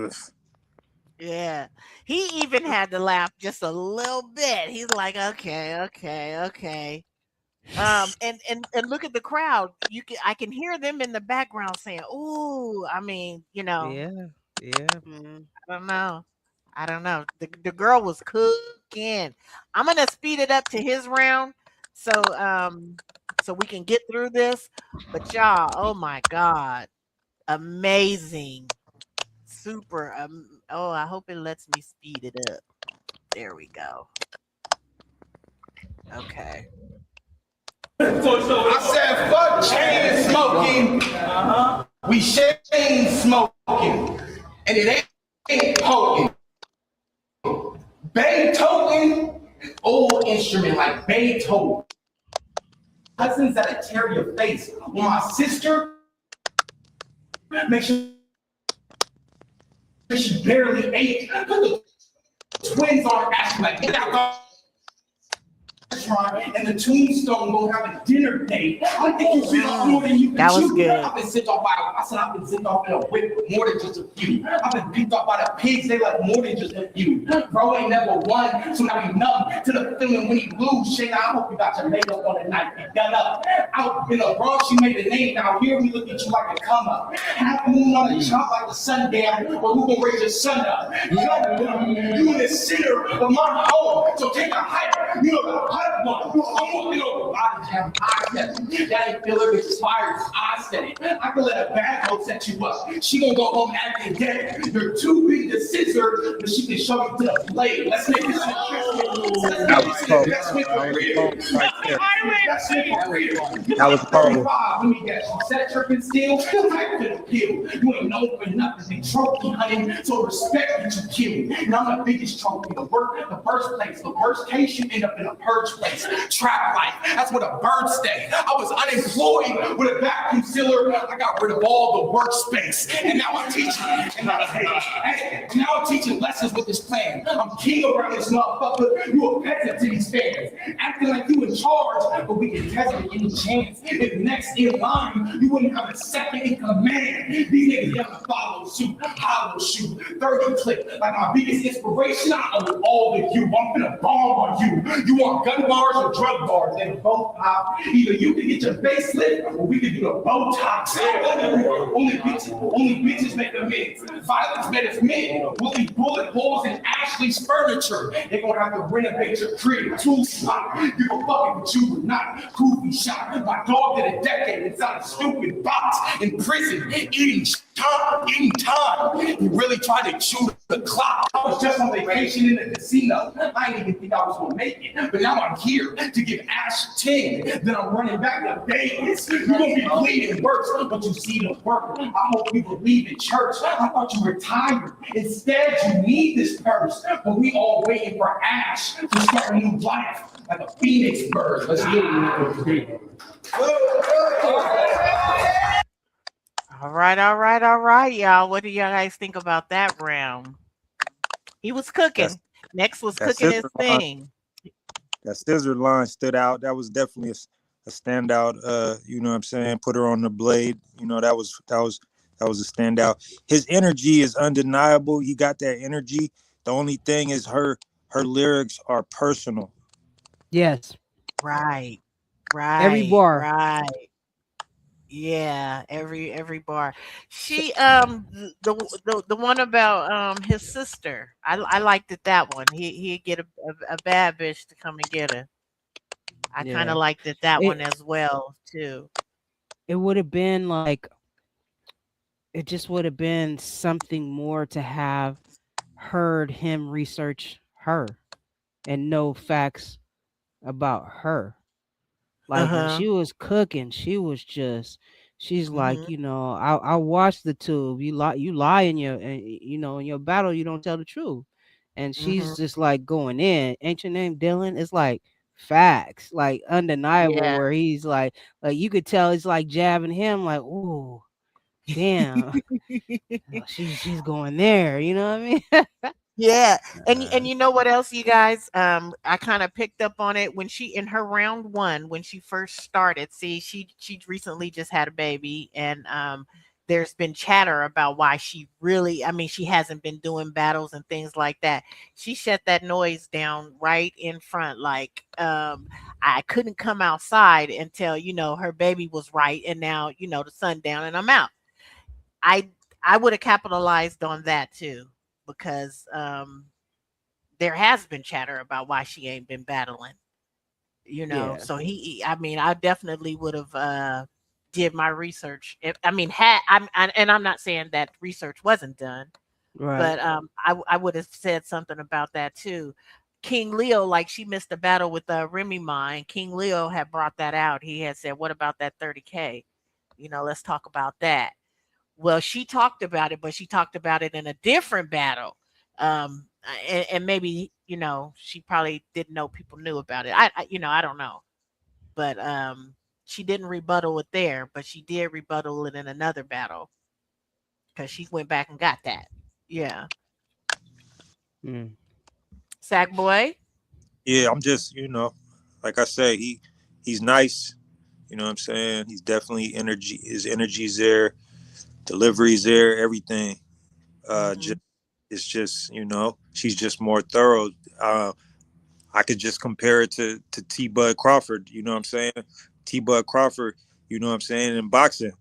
S1: Yeah. He even had to laugh just a little bit. He's like, okay, okay, okay. And look at the crowd. I can hear them in the background saying, "Ooh," I mean,
S2: Yeah. Yeah.
S1: I don't know. I don't know. The girl was cooking. I'm gonna speed it up to his round, so so we can get through this. But y'all, oh my god, amazing, super. Oh, I hope it lets me speed it up. There we go. Okay.
S5: So I said, fuck chain smoking. We chain smoking. And it ain't poking. Beethoven, old instrument like Beethoven. Cousins that'll tear your face. When my sister, make sure she barely ate. But the twins aren't acting like that. And the tombstone gonna have a dinner date. I think you been off more than you can
S1: That was
S5: chew.
S1: good.
S5: I've been sent off I've been sent off in a whip with more than just a few. I've been picked off by the pigs, they like more than just a few. Bro ain't never won, so now he numb to the feeling when he lose. Shayna, I hope you got your makeup on tonight. You done up. Out in the Bronx, you made a name. Now here we look at you like a come up. Half moon on the chop like the sun down, but who gonna raise your son up? You in the center of my home, so take a hike. You know the hike one. I'm walking over body jam. I said it. That ain't filler, it's expired. I said it. I can let a bad hoe set you up. She gonna go home acting dead. You're too big to scissor, but she can show you to the blade. Let's make this shit
S3: That was cold. That was cold right there. That was cold.
S5: Let me guess. You set tripping still, type to the kill. You ain't known for nothing. Trophy hunting, so respect that you kill. And I'm the biggest trophy. The first place. The worst case, you end up in a purge place. Trap life. That's where the birds stay. I was unemployed with a vacuum sealer. I got rid of all the workspace. And now I'm teaching. Now I'm teaching lessons with this plan. I'm king around this motherfucker. You a peasant to these fans. Acting like you in charge, but we can test it any chance. If next in line, you wouldn't have a second in command. These niggas gotta follow suit, hollow shoot, 30 clip. Like my biggest inspiration, I owe all of you. I'm gonna bomb on you. You want gun bars or drug bars? They both pop. Either you can get your face lit, or we can do the Botox. Only bitches make amends. Violence made us men. We'll leave bullet holes in Ashley's furniture. They're gonna have to renovate your crib. Two spot. Give a fuck if you would not. Goofy shot. My dog did a decade inside a stupid box in prison, eating time. He really tried to chew the clock. I was just on vacation in the casino. I didn't even think I was gonna make it, but now I'm here to give Ash 10. Then I'm running back to Vegas. You're gonna be bleeding worse, but you see the work. I hope you believe in church. I thought you retired. Instead, you need this purse. But we all waiting for Ash to start a new life like a phoenix bird. Let's do it.
S1: All right, y'all. What do y'all guys think about that round? He was cooking. Next was cooking his thing.
S3: That scissor line stood out. That was definitely a standout. You know what I'm saying? Put her on the blade. You know, that was a standout. His energy is undeniable. He got that energy. The only thing is her lyrics are personal.
S2: Yes.
S1: Right.
S2: Every bar.
S1: Right. Yeah, every bar. She the one about his sister. I liked it, that one. He'd get a bad bitch to come and get her. I kind
S2: Yeah.
S1: of liked that
S2: It
S1: one as well too.
S2: it would have been like it just would have been something more to have heard him research her and know facts about her. Like when
S1: Uh-huh.
S2: she was cooking, she was just She's like,
S1: Mhm.
S2: I watched the tube. You lie in your, in your battle. You don't tell the truth. And she's
S1: Mhm.
S2: just like going in. Ain't your name Dylan? It's like facts, like undeniable.
S1: Yeah.
S2: Where he's like you could tell it's like jabbing him. Like, ooh, damn, she's going there. You know what I mean?
S1: Yeah, and
S2: Uh,
S1: you know what else, you guys? I kind of picked up on it when she in her round one when she first started. See, she recently just had a baby, and there's been chatter about why she really, I mean, she hasn't been doing battles and things like that. She shut that noise down right in front, like I couldn't come outside until her baby was right, and now the sun down and I'm out. I I would have capitalized on that too because there has been chatter about why she ain't been battling,
S2: yeah,
S1: so I mean, I definitely would have did my research. If I mean, had and I'm not saying that research wasn't done,
S2: right.
S1: but I would have said something about that too. King Leo, like she missed a battle with Remy Ma, and King Leo had brought that out. He had said, "What about that 30K? Let's talk about that." Well, she talked about it, but she talked about it in a different battle. And maybe, she probably didn't know people knew about it. I don't know. But she didn't rebuttal it there, but she did rebuttal it in another battle because she went back and got that. Yeah.
S2: Mm,
S1: Sack boy.
S3: Yeah, I'm just, like I say, he's nice. You know what I'm saying? He's definitely energy. His energy's there, delivery's there, everything. Just
S1: Hmm.
S3: it's just, she's just more thorough. Uh, I could just compare it to T Bud Crawford. You know what I'm saying? T Bud Crawford. You know what I'm saying? In boxing,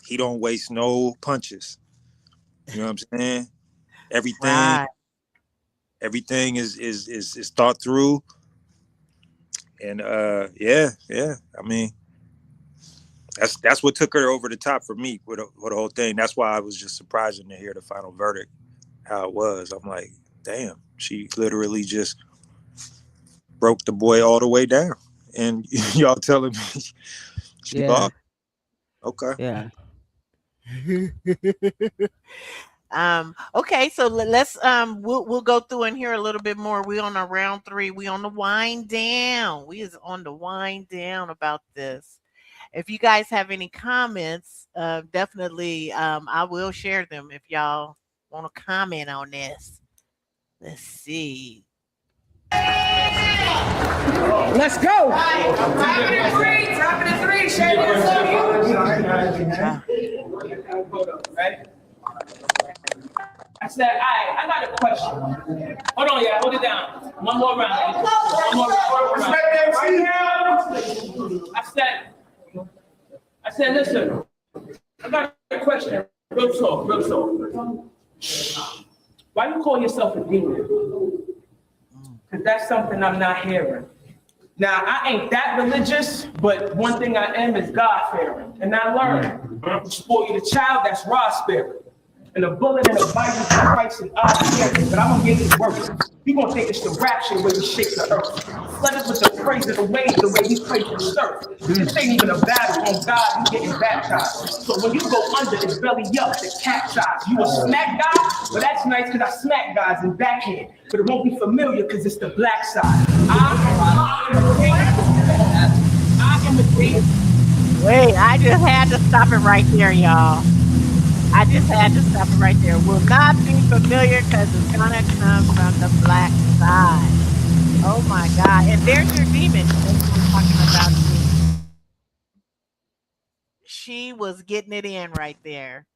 S3: he don't waste no punches. You know what I'm saying? Everything,
S1: Right.
S3: everything is thought through. And yeah, yeah. I mean, that's what took her over the top for me with the whole thing. That's why I was just surprising to hear the final verdict how it was. I'm like, damn, she literally just broke the boy all the way down. And y'all telling me she
S2: yeah,
S3: lost? Okay.
S2: yeah,
S1: Okay, so let's we'll go through in here a little bit more. We on our round three. We on the wind down. We is on the wind down about this. If you guys have any comments, definitely I will share them if y'all want to comment on this. Let's see.
S5: Let's go. Top of the three, Shay.
S1: Uh,
S5: Hold up, right? I said, all right, I got a question. Hold on, yeah, hold it down. One more round. One more round. I said, listen, I got a question. Real talk, real talk. Why you call yourself a demon? Because that's something I'm not hearing. Now, I ain't that religious, but one thing I am is God-fearing. And I learned, you spoil you the child, that's raw spirit. And the bullet in the Bible is Christ and I spirit. But I'm going to make it work. You going to think it's the rapture where we shake the earth. Flood us with the praise of the waves, the way we pray for the surf. This ain't even a battle on God, you getting baptized. So when you go under, it's belly up, the capsize. You a smack guy? Well, that's nice because I smack guys in backhand. But it won't be familiar because it's the black side. I imitate.
S1: Wait, I just had to stop it right there, y'all. I just had to stop it right there. Will not be familiar because it's gonna come from the black side. Oh my God! And there's your demon that you were talking about, D. She was getting it in right there.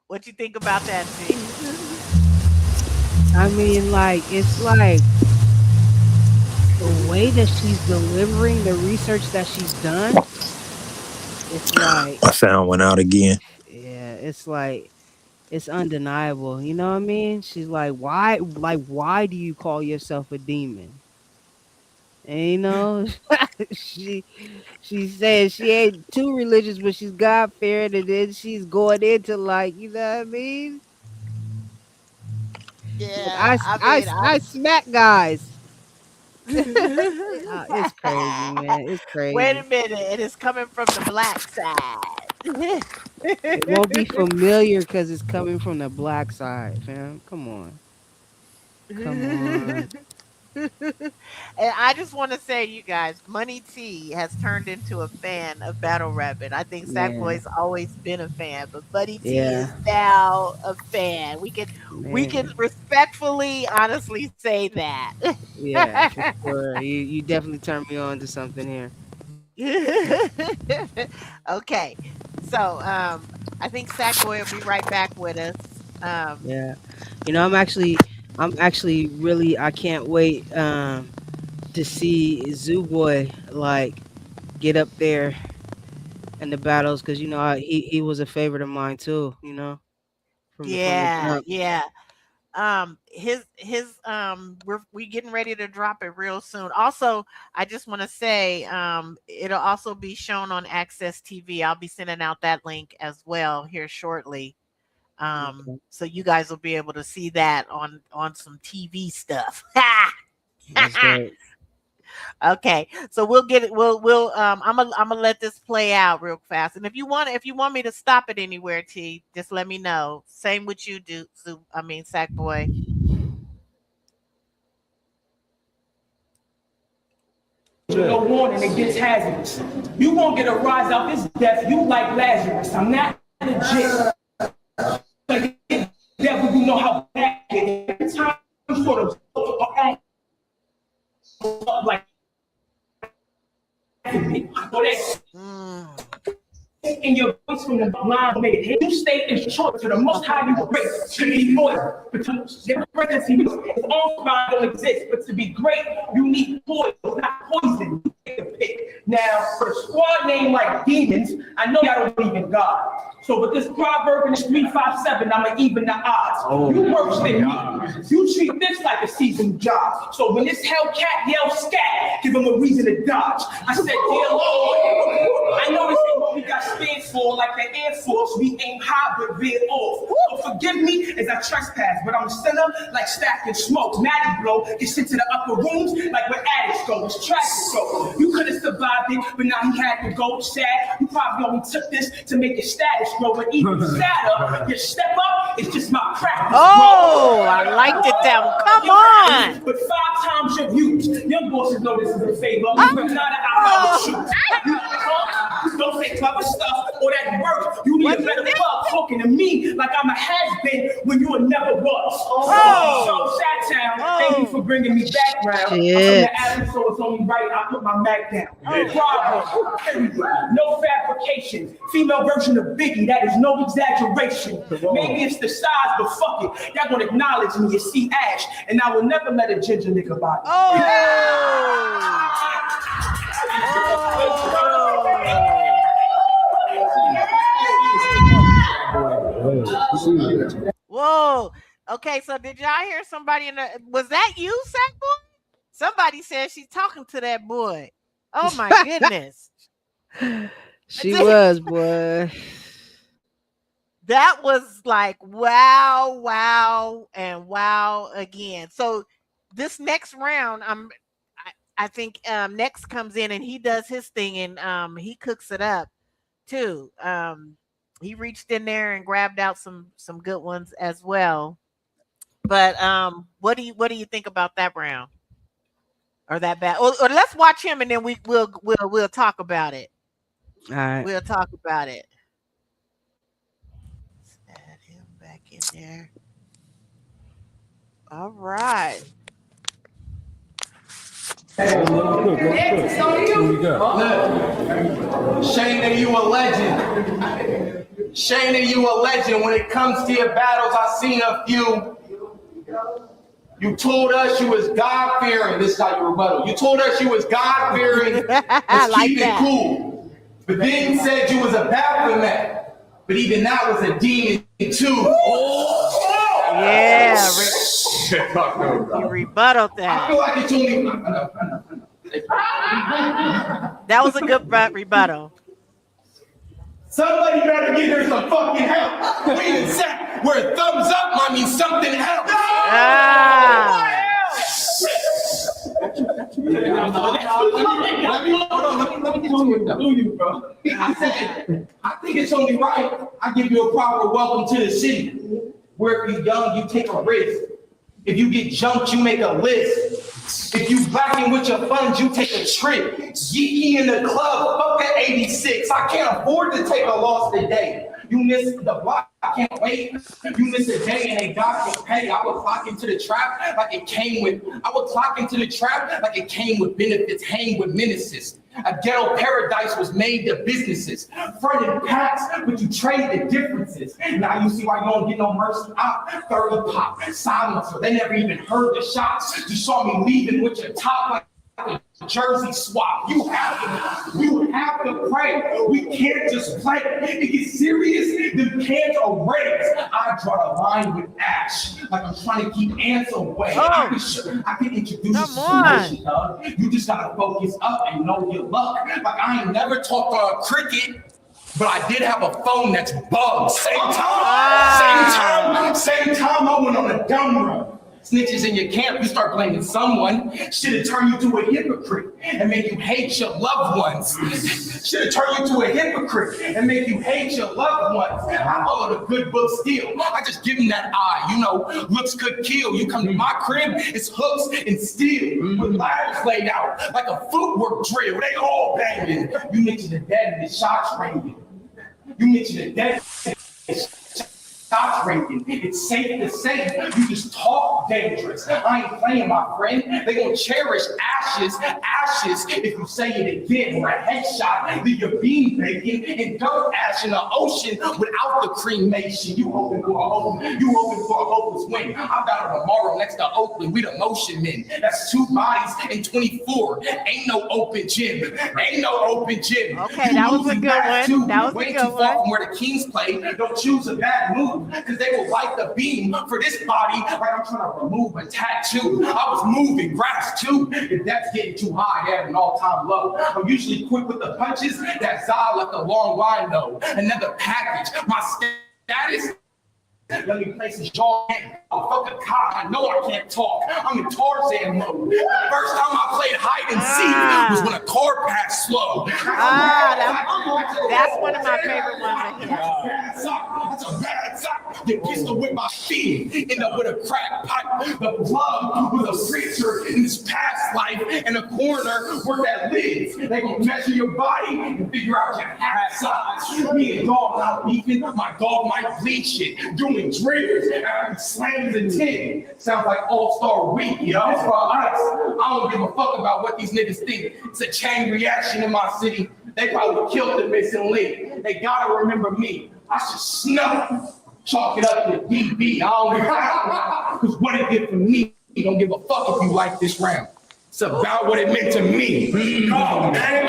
S1: What you think about that, D?
S2: I mean, like it's like the way that she's delivering the research that she's done. It's like,
S3: My sound went out again.
S2: yeah, it's like it's undeniable. You know what I mean? She's like why do you call yourself a demon? And she she says she ain't too religious, but she's God fearing, and then she's going into like, you know what I mean? Like
S1: Yeah, I
S2: I
S1: mean,
S2: I smack guys. It's crazy, man. It's
S1: Wait a
S2: crazy.
S1: minute, it is coming from the black side.
S2: It won't be familiar because it's coming from the black side, fam. Come on. Come on.
S1: And I just want to say, you guys, Money T has turned into a fan of battle rapping. I think
S2: Man.
S1: Sackboy's always been a fan, but Money T is
S2: Yeah.
S1: now a fan. We can
S2: Man.
S1: respectfully, honestly say that.
S2: Yeah, for sure. You definitely turned me on to something here.
S1: Okay, so I think Sackboy will be right back with us. Um,
S2: Yeah. I'm actually really I can't wait to see Zoo Boy like get up there in the battles because he was a favorite of mine too, from the
S1: yeah,
S2: jump.
S1: yeah. His we getting ready to drop it real soon. Also, I just want to say it'll also be shown on Access TV. I'll be sending out that link as well here shortly.
S2: Okay.
S1: So you guys will be able to see that on some TV stuff.
S2: That's dope.
S1: Okay, so we'll get it. We'll. I'm gonna let this play out real fast. And if you want me to stop it anywhere, T, just let me know. Same with you, do. I mean, Sackboy.
S5: No warning, it gets hazardous. You won't get a rise out this death, you like Lazarus. I'm not legit. Devil, you know how bad it is. Every time you sort of like
S1: Mm.
S5: in your voice from the line made it. You stay in short to the most high you were great. To be loyal, but their pregnancy is all don't exist. But to be great, you need poison, not poison. Now, for a squad name like Demons, I know y'all don't believe in God. So with this proverb in this 357, I'ma even the odds. You worse than me. You treat this like a seasoned job. So when this Hellcat yells scat, give him a reason to dodge. I said, dear Lord, I know this ain't what we got stands for, like the Air Force. We aim high but veer off. So forgive me as I trespass, but I'm a sinner like stacking smoke. Maddie blow, get sent to the upper rooms like where addicts go. It's tragic, so you could have survived it, but now he had to go. Sad, you probably only took this to make your status grow. But even sadder, your step up is just my practice.
S1: Oh, I liked it that one. Come on.
S5: But 5 times your views. Young bosses know this is a favor. But not an out shoot. Don't say clever stuff or that work. You need a better plug talking to me like I'm a has-been when you never was. So, Sat-Town, thank you for bringing me back round. I'm from
S2: Shit.
S5: the alley, so it's only right I put my Mac down. Bravo. No fabrication. Female version of Biggie, that is no exaggeration. Maybe it's the size, but fuck it. Y'all gonna acknowledge me, you see Ash, and I will never let a ginger nigga body.
S1: Whoa. Okay, so did y'all hear somebody was that you, Sackboy? Somebody said she's talking to that boy. Oh my goodness.
S2: She was, boy.
S1: That was like wow, wow, and wow again. So this next round, I think Next comes in and he does his thing and he cooks it up too. He reached in there and grabbed out some good ones as well. But what do you think about that round or that bad? Or let's watch him and then we'll talk about it.
S2: All right.
S1: We'll talk about it. Let's add him back in there. All right.
S6: Chayna, you a legend. Chayna, you a legend. When it comes to your battles, I've seen a few. You told us you was God-fearing. This is how you rebuttal. You told us you was God-fearing. Let's
S1: Like
S6: keep
S1: that.
S6: it cool. But then you said you was a Baphomet. But even that was a demon too.
S1: Yeah, you rebutted
S6: I
S1: that.
S6: feel like it's only.
S1: That was a good rebuttal.
S6: Somebody better give her some fucking help. We in set where thumbs up might mean something else.
S1: Ah.
S6: Let me get to it though. Do you, bro? I said, I think it's only right I give you a proper welcome to the city. Where if you're young, you take a risk. If you get jumped, you make a list. If you blacking with your funds, you take a trip. Yeeky in the club, fuck that 86. I can't afford to take a loss today. You miss the block, I can't wait. You miss a day and they God can pay. I would clock into the trap like it came with. I would clock into the trap like it came with benefits, hang with menaces. A ghetto paradise was made to businesses. Fronted packs, but you trade the differences. Now you see why you don't get no mercy out. 30 pop, silencer. They never even heard the shots. You saw me leaving with your top like a jersey swap. You have to pray. We can't just play. It gets serious, them cans are raised. I draw the line with ash, like I'm trying to keep ants away. I can introduce you to solution, dog. You just gotta focus up and know your luck. Like I ain't never talked on a cricket, but I did have a phone that's bugged. Same time I went on a dumb run. Snitches in your camp, you start blaming someone. Shit'll turn you to a hypocrite and make you hate your loved ones. Shit'll turn you to a hypocrite and make you hate your loved ones. I follow the good book still. I just give them that eye. You know, looks could kill. You come to my crib, it's hooks and steel with ladders laid out like a footwork drill. They all banging. You mention the dead and the shots ringing. You mention the dead. Shots ranking. It's safe to say you just talk dangerous. I ain't playing, my friend. They gonna cherish ashes if you say it again. Or a headshot, leave your bean bacon and dirt ash in the ocean without the cremation. You hoping for a hopeless win. I got a tomorrow next to Oakland. We the motion men. That's 2 bodies in 24. Ain't no open gym.
S1: Okay, that was a good one. That was a good one.
S6: From where the Kings play. Don't choose a bad move. Because they will light the beam for this body like I'm trying to remove a tattoo. I was moving grass too. If that's getting too high, I had an all-time low. I'm usually quick with the punches. That Zah left a long line though. Another package. My status. Let me place his jaw in. Oh, fuck a cop. I know I can't talk. I'm in Tarzan mode. The first time I played hide and seek was when a car passed slow.
S1: That's one of my favorite ones of his.
S6: That's a bad sock. Get pistol with my feet. End up with a crack pipe. The plug was a preacher in his past life. And a coroner where that lives. They gonna measure your body and figure out your hat size. Me and dog not beefing. My dog might bleed shit. Doing drills and slams and 10. Sounds like All-Star Week, yo. It's for us. I don't give a fuck about what these niggas think. It's a chain reaction in my city. They probably killed the missing link. They gotta remember me. I should snuff. Chalk it up to DB. I don't give a fuck. Because what it did for me, you don't give a fuck if you like this round. It's about what it meant to me. Come on, man.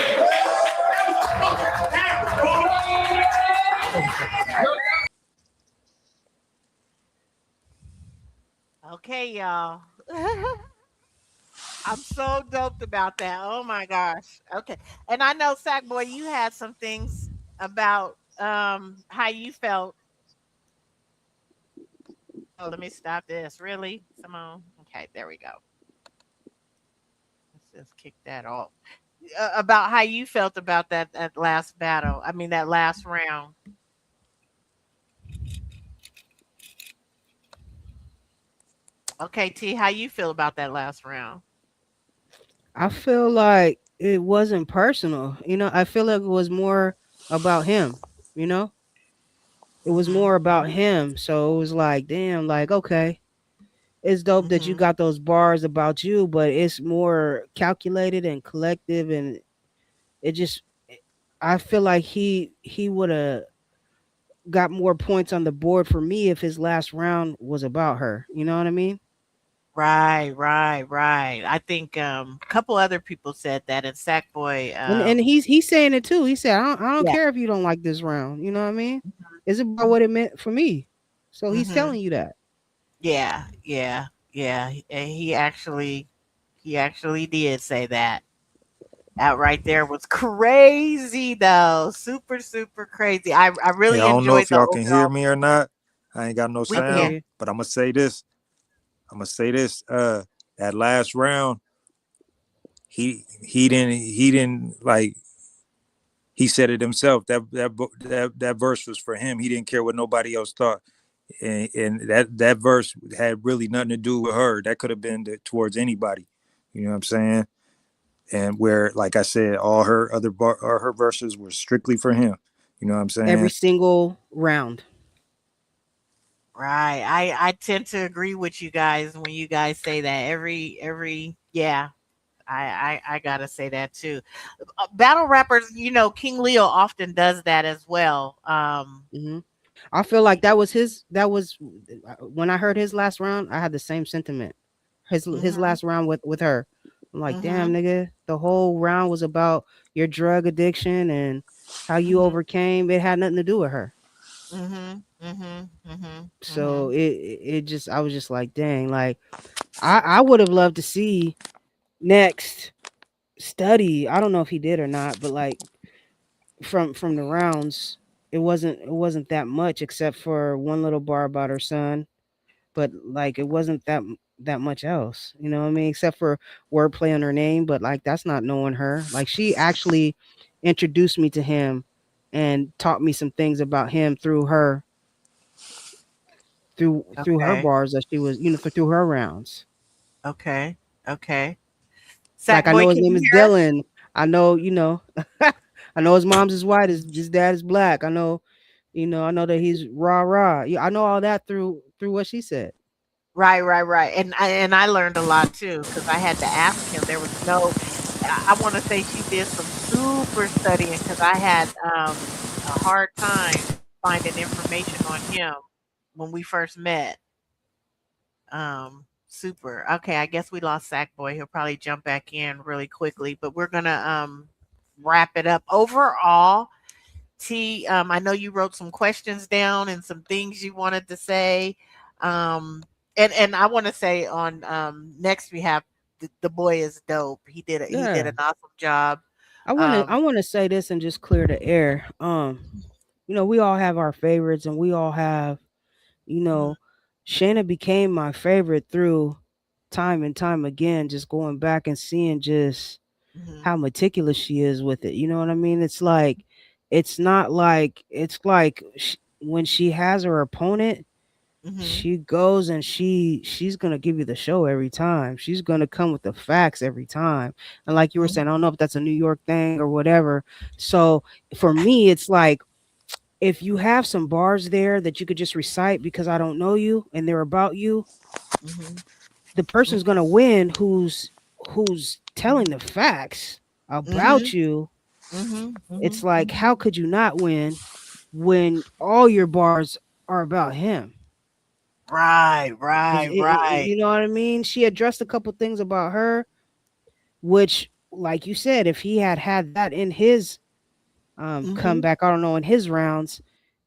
S1: Okay, y'all. I'm so doped about that. Oh my gosh. Okay. And I know Sackboy, you had some things about how you felt. Oh, let me stop this. Really? Simone? Okay, there we go. Let's just kick that off. About how you felt about that last battle. I mean that last round. Okay, T, how you feel about that last round?
S2: I feel like it wasn't personal. I feel like it was more about him. You know, it was more about him. So it was like, damn, like, okay, it's dope that you got those bars about you, but it's more calculated and collective. And it just, I feel like he would have got more points on the board for me if his last round was about her. You know what I mean?
S1: Right. I think a couple other people said that, and Sackboy.
S2: And he's saying it too. He said, I don't
S1: Yeah.
S2: care if you don't like this round. You know what I mean? It's about what it meant for me. So he's telling you that.
S1: Yeah. And he actually did say that. That right there was crazy though. Super crazy. I really
S3: I don't know
S1: enjoyed
S3: if y'all
S1: the
S3: can hear me or not. I ain't got no
S1: We can hear
S3: sound,
S2: you.
S3: but I'm gonna say this. That last round, he didn't like he said it himself that verse was for him. He didn't care what nobody else thought, and that verse had really nothing to do with her. That could have been towards anybody. You know what I'm saying? And where, like I said, all her verses were strictly for him. You know what I'm
S2: Every
S3: saying?
S2: single round.
S1: Right. I tend to agree with you guys when you guys say that. Every yeah. I gotta say that too. Battle rappers, King Leo often does that as well.
S2: Hmm. I feel like that was his. That was when I heard his last round. I had the same sentiment. His
S1: Mhm,
S2: last round with her. I'm like, damn,
S1: mhm,
S2: nigga. The whole round was about your drug addiction and how you
S1: mhm,
S2: overcame. It had nothing to do with her.
S1: mhm, mhm, mhm,
S2: So
S1: mhm,
S2: it just I was just like, dang, like I would have loved to see next study. I don't know if he did or not, but like from the rounds, it wasn't that much except for one little bar about her son, but like it wasn't that much else. You know what I mean? Except for wordplay on her name, but like that's not knowing her. Like she actually introduced me to him and taught me some things about him through her through her
S1: Okay.
S2: bars that she was, through her rounds.
S1: Okay. Okay.
S2: Like I
S1: Sackboy,
S2: know his
S1: can
S2: name
S1: you
S2: is
S1: hear us?
S2: Dylan. I know, I know his mom's is white, his dad is black. I know that he's rah rah. Yeah, I know all that through what she said.
S1: Right, right, right. And I learned a lot too because I had to ask him. There was no I want to say she did some super studying because I had a hard time finding information on him when we first met. Super. Okay, I guess we lost Sackboy. He'll probably jump back in really quickly, but we're gonna wrap it up. Overall, T, I know you wrote some questions down and some things you wanted to say. Um, and I want to say on next we have the boy is dope. He did
S2: Yeah.
S1: an awesome job.
S2: I
S1: Um,
S2: want to say this and just clear the air. We all have our favorites and we all have, you
S1: mhm,
S2: know, Shayna became my favorite through time and time again, just going back and seeing just
S1: mhm,
S2: how meticulous she is with it. You know what I mean? It's not like, when she has her opponent,
S1: mhm,
S2: she goes and she's gonna give you the show every time. She's gonna come with the facts every time. And like you were saying, I don't
S1: mhm,
S2: know if that's a New York thing or whatever. So for me, it's like if you have some bars there that you could just recite because I don't know you and they're about you,
S1: mhm,
S2: the person's gonna win who's telling the facts about
S1: mhm,
S2: you.
S1: mhm,
S2: It's
S1: mhm,
S2: like, how
S1: mhm.
S2: could you not win when all your bars are about him?
S1: Right, right, right.
S2: You know what I mean? She addressed a couple things about her, which, like you said, if he had that in his
S1: Mhm,
S2: comeback, I don't know, in his rounds,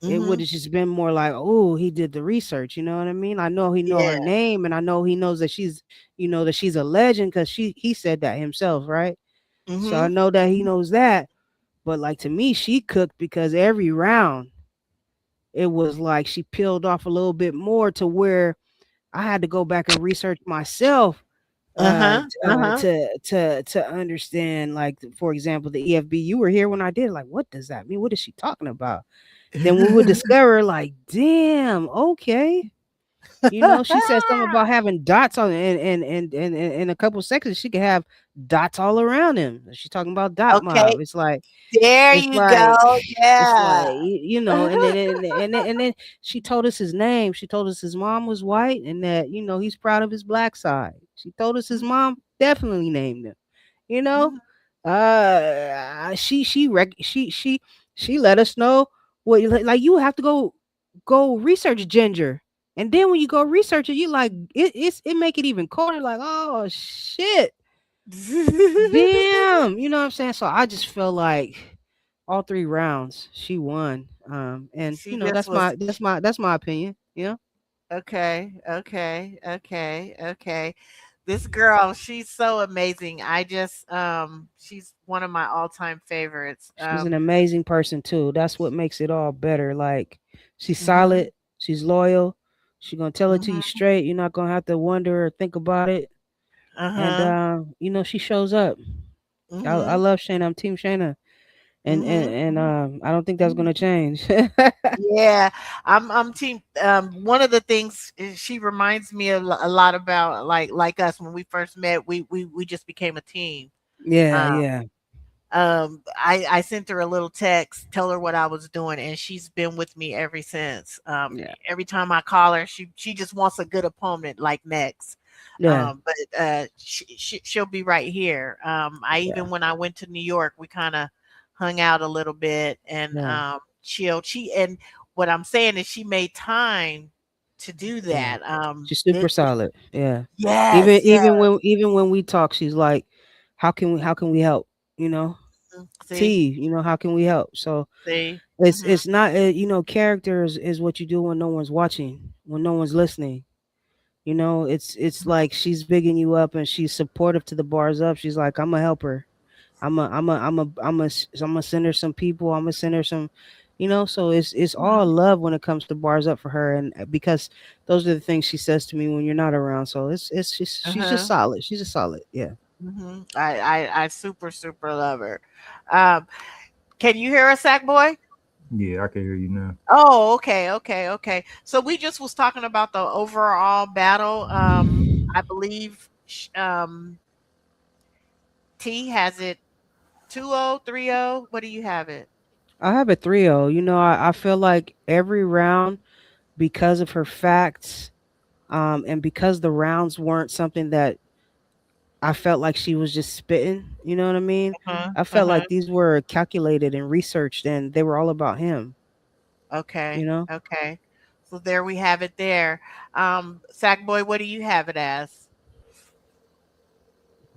S2: it would
S1: mhm.
S2: have just been more like, oh, he did the research. You know what I mean? I know he know
S1: Yeah.
S2: her name, and I know he knows that she's a legend because he said that himself, right? So I
S1: Mhm,
S2: know that he knows that. But like to me, she cooked because every round it was like she peeled off a little bit more to where I had to go back and research myself
S1: uh-huh, uh-huh.
S2: to understand, like, for example, the EFB. You were here when I did. Like, what does that mean? What is she talking about? Then we would discover, like, damn, okay. She said something about having dots on it, and in a couple seconds she could have dots all around him. She's talking about dot
S1: Okay,
S2: mob.
S1: there
S2: It's
S1: you
S2: like
S1: go.
S2: it's
S1: Yeah.
S2: like and then she told us his name. She told us his mom was white and that he's proud of his black side. She told us his
S1: Mhm,
S2: mom definitely named him. You know,
S1: mhm,
S2: she let us know what, like, you have to go research ginger, and then when you go research it, you like it make it even colder. Like, oh shit, damn, you know what I'm saying? So I just feel like all three rounds she won. And
S1: She just was
S2: that's my opinion.
S1: okay, okay, okay, okay. This girl, she's so amazing. She's one of my all-time favorites.
S2: She's an amazing person too. That's what makes it all better. Like, she's
S1: Mhm,
S2: solid, she's loyal, she's gonna tell it to you
S1: mhm,
S2: straight. You're not gonna have to wonder or think about it. and
S1: Uh-huh.
S2: she shows up. I
S1: Mhm.
S2: love Shayna. I'm Team Shayna, and and
S1: Mhm.
S2: and I don't think that's gonna change.
S1: Yeah, I'm team. One of the things is she reminds me a lot about like us when we first met. We just became a team.
S2: Yeah,
S1: Um,
S2: yeah,
S1: I sent her a little text, tell her what I was doing, and she's been with me ever since.
S2: yeah,
S1: Every time I call her, she just wants a good opponent like next.
S2: yeah,
S1: But she'll be right here. I
S2: yeah,
S1: even when I went to New York, we kind of hung out a little bit and
S2: yeah,
S1: chilled. And what I'm saying is she made time to do
S2: yeah.
S1: that.
S2: She's super solid. Yeah. Even
S1: Yes, yeah.
S2: even when even when we talk, she's like, how can we help? You know,
S1: See,
S2: T. How can we help? So
S1: see.
S2: it's not character is what you do when no one's watching, when no one's listening. It's like she's bigging you up and she's supportive to the bars up. She's like, I'm a helper. I'm gonna send her some people. I'm gonna send her some, So it's all
S1: Mhm.
S2: love when it comes to bars up for her, and because those are the things she says to me when you're not around. So she's just
S1: Uh-huh.
S2: solid. She's just solid. Yeah,
S1: I super super love her. Um, can you hear us, Sack Boy?
S3: Yeah, I can hear you now.
S1: Oh, okay, okay, okay. So we just was talking about the overall battle. I believe T has it 2-0, 3-0. What do you have it?
S2: I have a 3-0. I feel like every round, because of her facts, and because the rounds weren't something that I felt like she was just spitting. You know what I mean?
S1: Uh-huh.
S2: I felt
S1: Uh-huh.
S2: like these were calculated and researched, and they were all about him. You
S1: Okay.
S2: know,
S1: Okay. So there we have it there. Sack Boy, what do you have it as?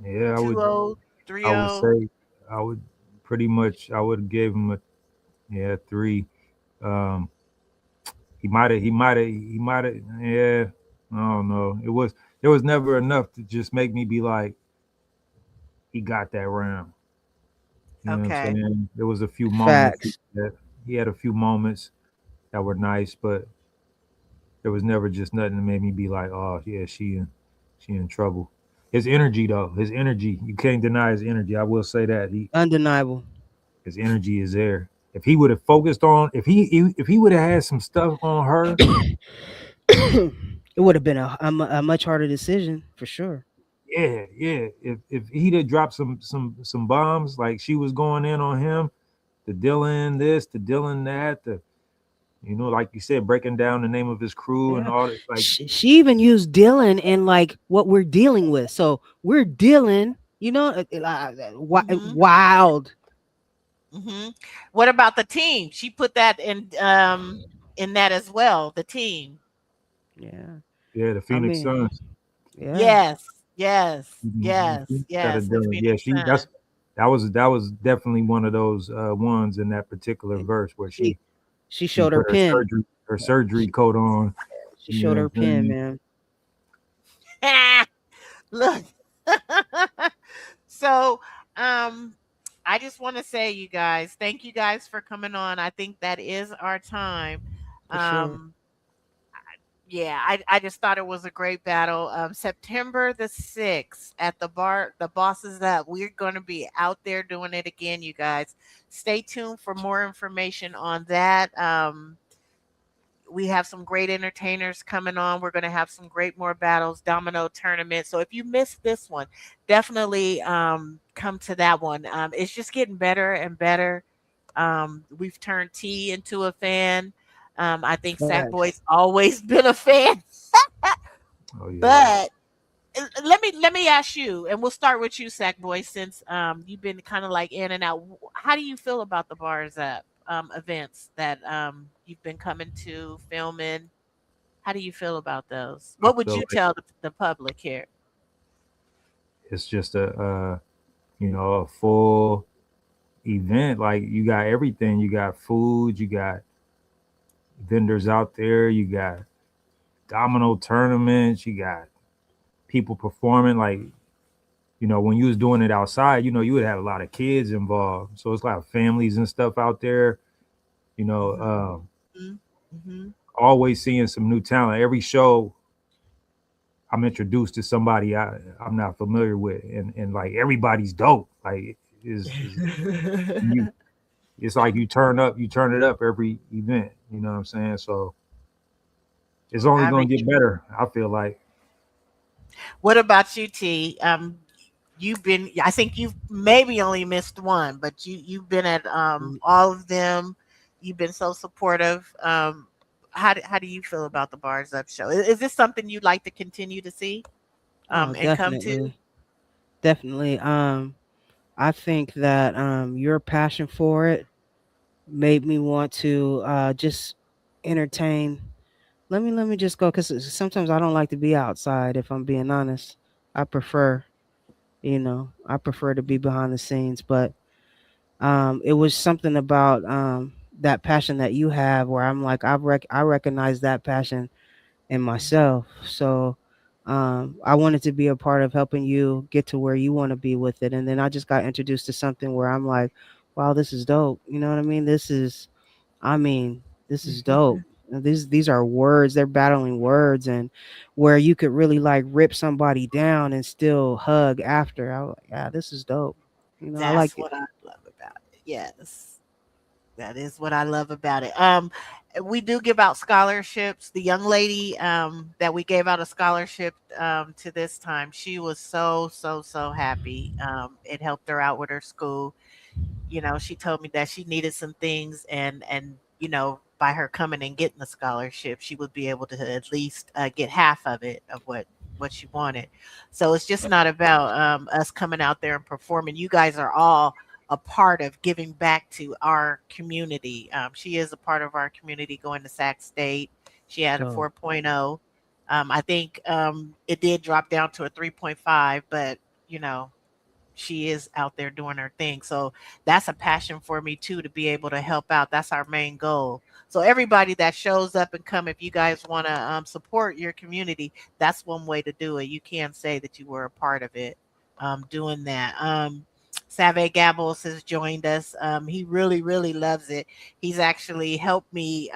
S3: Yeah,
S1: 2-0,
S3: I would
S1: 3-0?
S3: say I would pretty much I would give him a yeah 3. Um, he might have yeah. I don't know. It was never enough to just make me be like he got that round. You know what I'm
S1: Okay.
S3: saying? There was a few moments
S2: facts.
S3: that he had a few moments that were nice, but there was never just nothing that made me be like, oh yeah, she in trouble. His energy though, his energy, you can't deny his energy. I will say that
S2: Undeniable.
S3: his energy is there. If he would have focused on, if he would have had some stuff on her,
S2: It would have been a much harder decision for sure.
S3: yeah, yeah. If he'd have dropped some bombs like she was going in on him, the Dylan this, the Dylan that, the like you said, breaking down the name of his crew and
S2: Yeah.
S3: all that, like
S2: She even used Dylan in like what we're dealing with. So we're dealing,
S1: Mhm.
S2: wild.
S1: Mhm. What about the team? She put that in that as well, the team.
S2: Yeah.
S3: yeah, the
S2: I
S3: Phoenix
S2: mean,
S3: Suns.
S2: yeah,
S1: Yes. Yes.
S3: Mhm.
S1: Yes.
S3: Instead
S1: Yes.
S3: of
S1: The
S3: Dylan, yeah,
S1: Phoenix
S3: she
S1: Sun.
S3: that was definitely one of those ones in that particular
S2: and
S3: verse where
S2: she she
S3: she
S2: showed her
S3: put her
S2: pin.
S3: surgery coat on.
S2: She
S3: You
S2: showed
S3: know
S2: her
S3: what I'm
S2: pin,
S3: saying?
S2: man,
S1: Look. So, um, I just want to say, you guys, thank you guys for coming on. I think that is our time.
S2: for sure,
S1: Um, yeah, I just thought it was a great battle. September the 6th at the bosses up. We're going to be out there doing it again, you guys. Stay tuned for more information on that. We have some great entertainers coming on. We're going to have some great more battles, domino tournament. So if you missed this one, definitely come to that one. It's just getting better and better. We've turned T into a fan. I think
S2: facts.
S1: Sackboy's always been a fan,
S3: Oh yeah.
S1: but let me ask you, and we'll start with you, Sackboy, since you've been kind of like in and out. How do you feel about the bars up events that you've been coming to filming? How do you feel about those?
S3: I
S1: What would
S3: feel
S1: you
S3: like
S1: tell the public here?
S3: it's just a full event. Like you got everything. You got food. You got vendors out there. You got domino tournaments. You got people performing. Like when you was doing it outside, you would have a lot of kids involved. So it's like families and stuff out there. You know,
S1: Mhm, mhm,
S3: always seeing some new talent. Every show, I'm introduced to somebody I'm not familiar with, and like everybody's dope. Like is you, it's like you turn it up every event. You know what I'm saying? So it's only
S1: I
S3: gonna
S1: re-
S3: get better. I feel like.
S1: what about you, T? You've been, I think you've maybe only missed one, but you've been at
S2: Mm.
S1: all of them. You've been so supportive. How do you feel about the Bars Up show? Is this something you'd like to continue to see
S2: Oh,
S1: and come to?
S2: definitely, definitely. I think that your passion for it made me want to just entertain. Let me just go because sometimes I don't like to be outside. If I'm being honest, I prefer, I prefer to be behind the scenes. But it was something about that passion that you have where I'm like I recognize that passion in myself. So I wanted to be a part of helping you get to where you want to be with it. And then I just got introduced to something where I'm like, wow, this is dope. You know what I mean? I mean, this is dope. These are words. They're battling words, and where you could really like rip somebody down and still hug after. I was like, yeah, this is dope. I
S1: That's
S2: like it.
S1: what I love about it. Yes. That is what I love about it. We do give out scholarships. The young lady that we gave out a scholarship to this time, she was so happy. It helped her out with her school. She told me that she needed some things, and by her coming and getting the scholarship, she would be able to at least get half of it of what she wanted. So it's just not about us coming out there and performing. You guys are all a part of giving back to our community. She is a part of our community going to Sac State. She had a
S2: Dope.
S1: 4.0. I think it did drop down to a 3.5, but you know she is out there doing her thing. So that's a passion for me too, to be able to help out. That's our main goal. So everybody that shows up and come, if you guys want to support your community, that's one way to do it. You can say that you were a part of it, doing that. Save Gabbles has joined us. He really loves it. He's actually helped me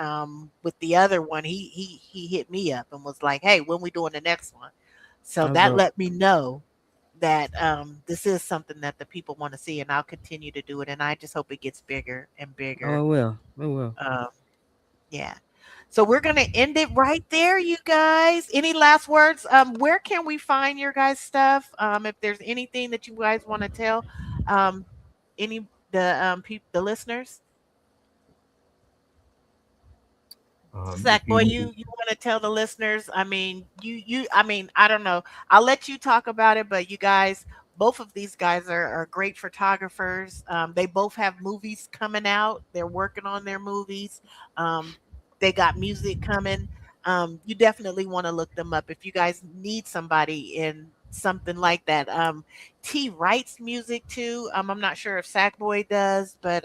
S1: with the other one. He hit me up and was like, "Hey, when we doing the next one?" So
S2: That was
S1: that
S2: dope.
S1: let me know that this is something that the people want to see, and I'll continue to do it. And I just hope it gets bigger and
S2: Oh,
S1: bigger.
S2: it will. It will.
S1: Um, yeah. So we're gonna end it right there, you guys. Any last words? Where can we find your guys' stuff? If there's anything that you guys want to tell, um, any the listeners.
S3: If
S1: Zach,
S3: you
S1: boy,
S3: need
S1: you want to tell the listeners? I mean, I mean, I don't know. I'll let you talk about it, but you guys, both of these guys are great photographers. They both have movies coming out. They're working on their movies. Um, they got music coming. You definitely want to look them up if you guys need somebody in something like that. T writes music too. I'm not sure if Sackboy does, but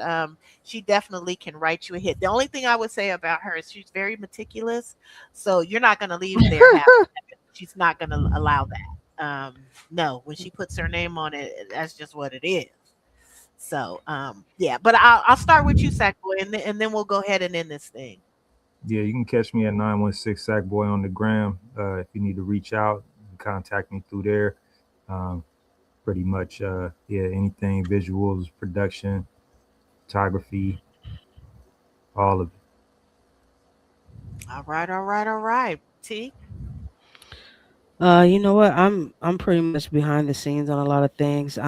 S1: she definitely can write you a hit. The only thing I would say about her is she's very meticulous, so you're not going to leave there half. She's not going to allow that. No, when she puts her name on it, that's just what it is. So, yeah, but I'll start with you, Sackboy, and then we'll go ahead and end this thing.
S3: Yeah, you can catch me at 916 Sackboy on the gram. If you need to reach out, you can contact me through there. Um, Pretty much, yeah, anything visuals, production, photography, all of it.
S1: All right. T.
S2: You know what? I'm pretty much behind the scenes on a lot of things.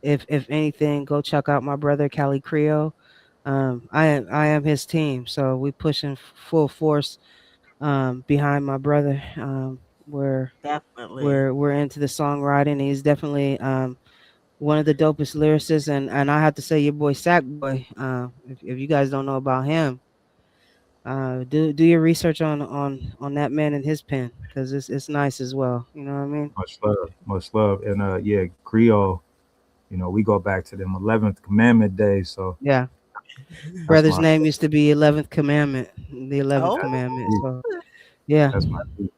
S2: If anything, go check out my brother Cali Creo. I am his team, so we pushing full force behind my brother. We're
S1: Definitely.
S2: we're into the songwriting. He's definitely one of the dopest lyricists, and I have to say your boy Sackboy. If you guys don't know about him, do your research on that man and his pen because it's nice as well. You know what I mean?
S3: Much love, much love. And yeah, Creole, we go back to them 11th commandment days. So
S2: Yeah.
S3: that's
S2: Brother's
S3: my,
S2: name used to be 11th Commandment, the 11th
S1: Oh.
S2: Commandment. So yeah.
S3: that's my dude.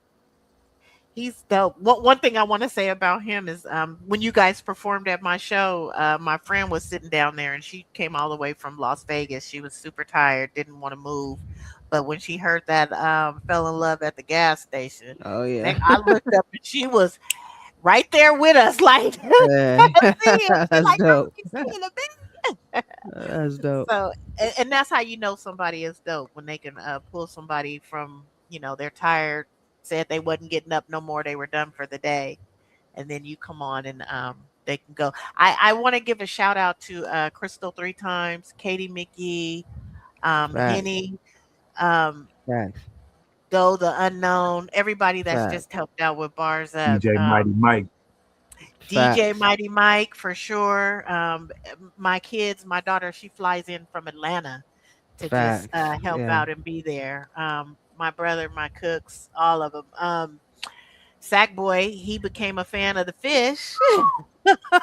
S1: He's dope. One thing I want to say about him is when you guys performed at my show, my friend was sitting down there and she came all the way from Las Vegas. She was super tired, didn't want to move. But when she heard that fell in love at the gas station,
S2: Oh yeah.
S1: I looked up and she was right there with us, like see
S2: Yeah.
S1: it. She
S2: That's
S1: like, I
S2: dope.
S1: can see it a bit.
S2: That's dope.
S1: So, and that's how you know somebody is dope when they can pull somebody from, they're tired, said they wasn't getting up no more, they were done for the day, and then you come on and they can go. I want to give a shout out to Crystal three times, Katie McGee,
S2: Facts.
S1: Henny, um,
S2: Facts.
S1: Though the unknown, everybody that's
S2: Facts.
S1: just helped out with bars up.
S3: DJ Mighty Mike.
S1: DJ
S2: Facts.
S1: Mighty Mike for sure. My kids, my daughter, she flies in from Atlanta to just
S2: Facts.
S1: help
S2: Yeah.
S1: out and be there. My brother, my cooks, all of them. Sackboy, he became a fan of the fish.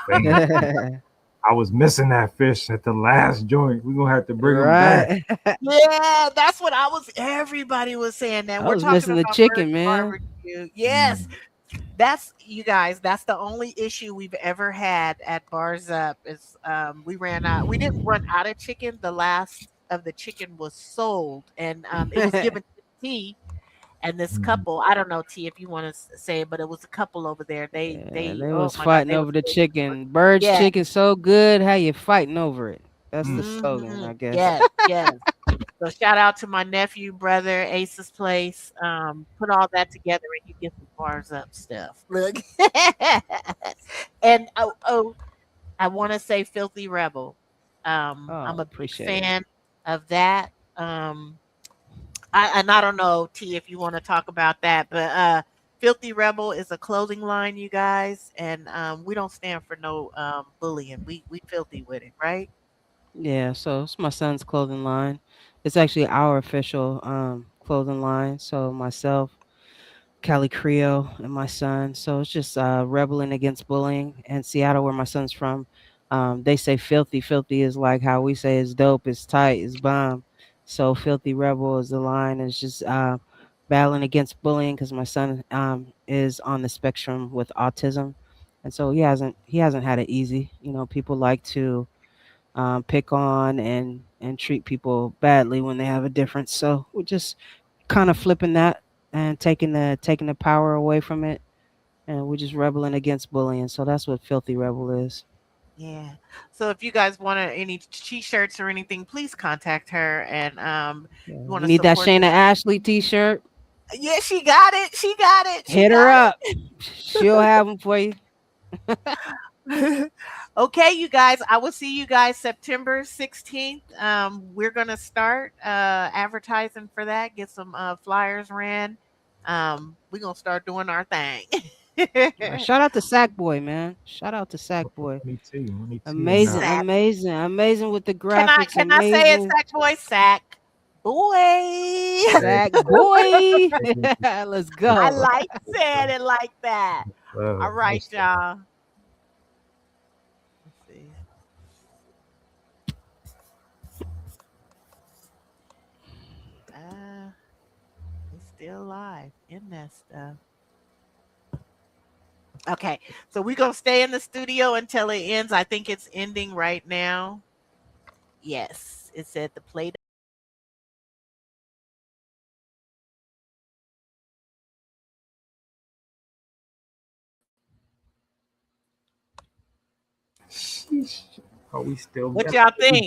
S3: Man, I was missing that fish at the last joint. We're gonna have to bring him back.
S2: Right.
S1: Yeah, that's what I was. Everybody was saying that.
S2: I
S1: We're
S2: was
S1: talking
S2: missing the
S1: about
S2: chicken,
S1: Virgin
S2: man.
S1: Barbecue. Yes,
S3: Mm.
S1: that's you guys. That's the only issue we've ever had at Bars Up is we ran out. We didn't run out of chicken. The last of the chicken was sold, and it was given to T and this
S3: Mm.
S1: couple. I don't know T if you want to say it, but it was a couple over there. They
S2: Yeah,
S1: they
S2: they
S1: oh
S2: was
S1: my god,
S2: fighting
S1: they was
S2: over the
S1: crazy for it.
S2: chicken. Bird's
S1: Yeah.
S2: chicken so good, how you fighting over it? That's the
S3: Mm.
S2: slogan, I guess.
S1: Yes. Yes. So shout out to my nephew, brother, Ace's place. Put all that together and you get the bars up stuff. Look. And I want to say Filthy Rebel. I'm
S2: Oh,
S1: a big
S2: appreciate it.
S1: fan of that. I don't know, T, if you want to talk about that, but Filthy Rebel is a clothing line, you guys, and we don't stand for no bullying. We filthy with it, right?
S2: Yeah, so it's my son's clothing line. It's actually our official clothing line. So myself, Cali Creole, and my son. So it's just rebelling against bullying. In Seattle, where my son's from, they say filthy. Filthy is like how we say it's dope, it's tight, it's bomb. So filthy rebel is the line. It's just battling against bullying because my son is on the spectrum with autism, and so he hasn't had it easy. People like to pick on and treat people badly when they have a difference. So we're just kind of flipping that and taking the power away from it, and we're just rebelling against bullying. So that's what Filthy Rebel is.
S1: Yeah. So if you guys want any t-shirts or anything, please contact her and
S2: Yeah.
S1: you want
S2: You
S1: to
S2: need that
S1: support
S2: Shayna
S1: this.
S2: Ashley T-shirt?
S1: Yeah, she got it. She got it. She
S2: Hit her
S1: got
S2: up. She'll have them for you.
S1: it. Okay, you guys, I will see you guys September 16th. We're going to start advertising for that, get some flyers ran. We're going to start doing our thing.
S2: Shout out to Sackboy, man. Shout out to Sackboy.
S3: Money T, and
S2: Amazing,
S1: Sack.
S2: amazing, amazing with the
S1: Can I
S2: graphics.
S1: can I say it,
S2: Amazing,
S1: Sack Boy? Sack Boy.
S3: Hey,
S2: Sack boy.
S3: hey,
S2: Let's
S1: I
S2: go.
S1: like saying it like that. All right,
S3: what's up?
S1: y'all. Let's see. Uh, it's still live in that stuff. Okay, so we're gonna stay in the studio until it ends. I think it's ending right now. Yes, it said the play.
S3: Sheesh. Are we still
S1: What
S3: got?
S1: y'all think?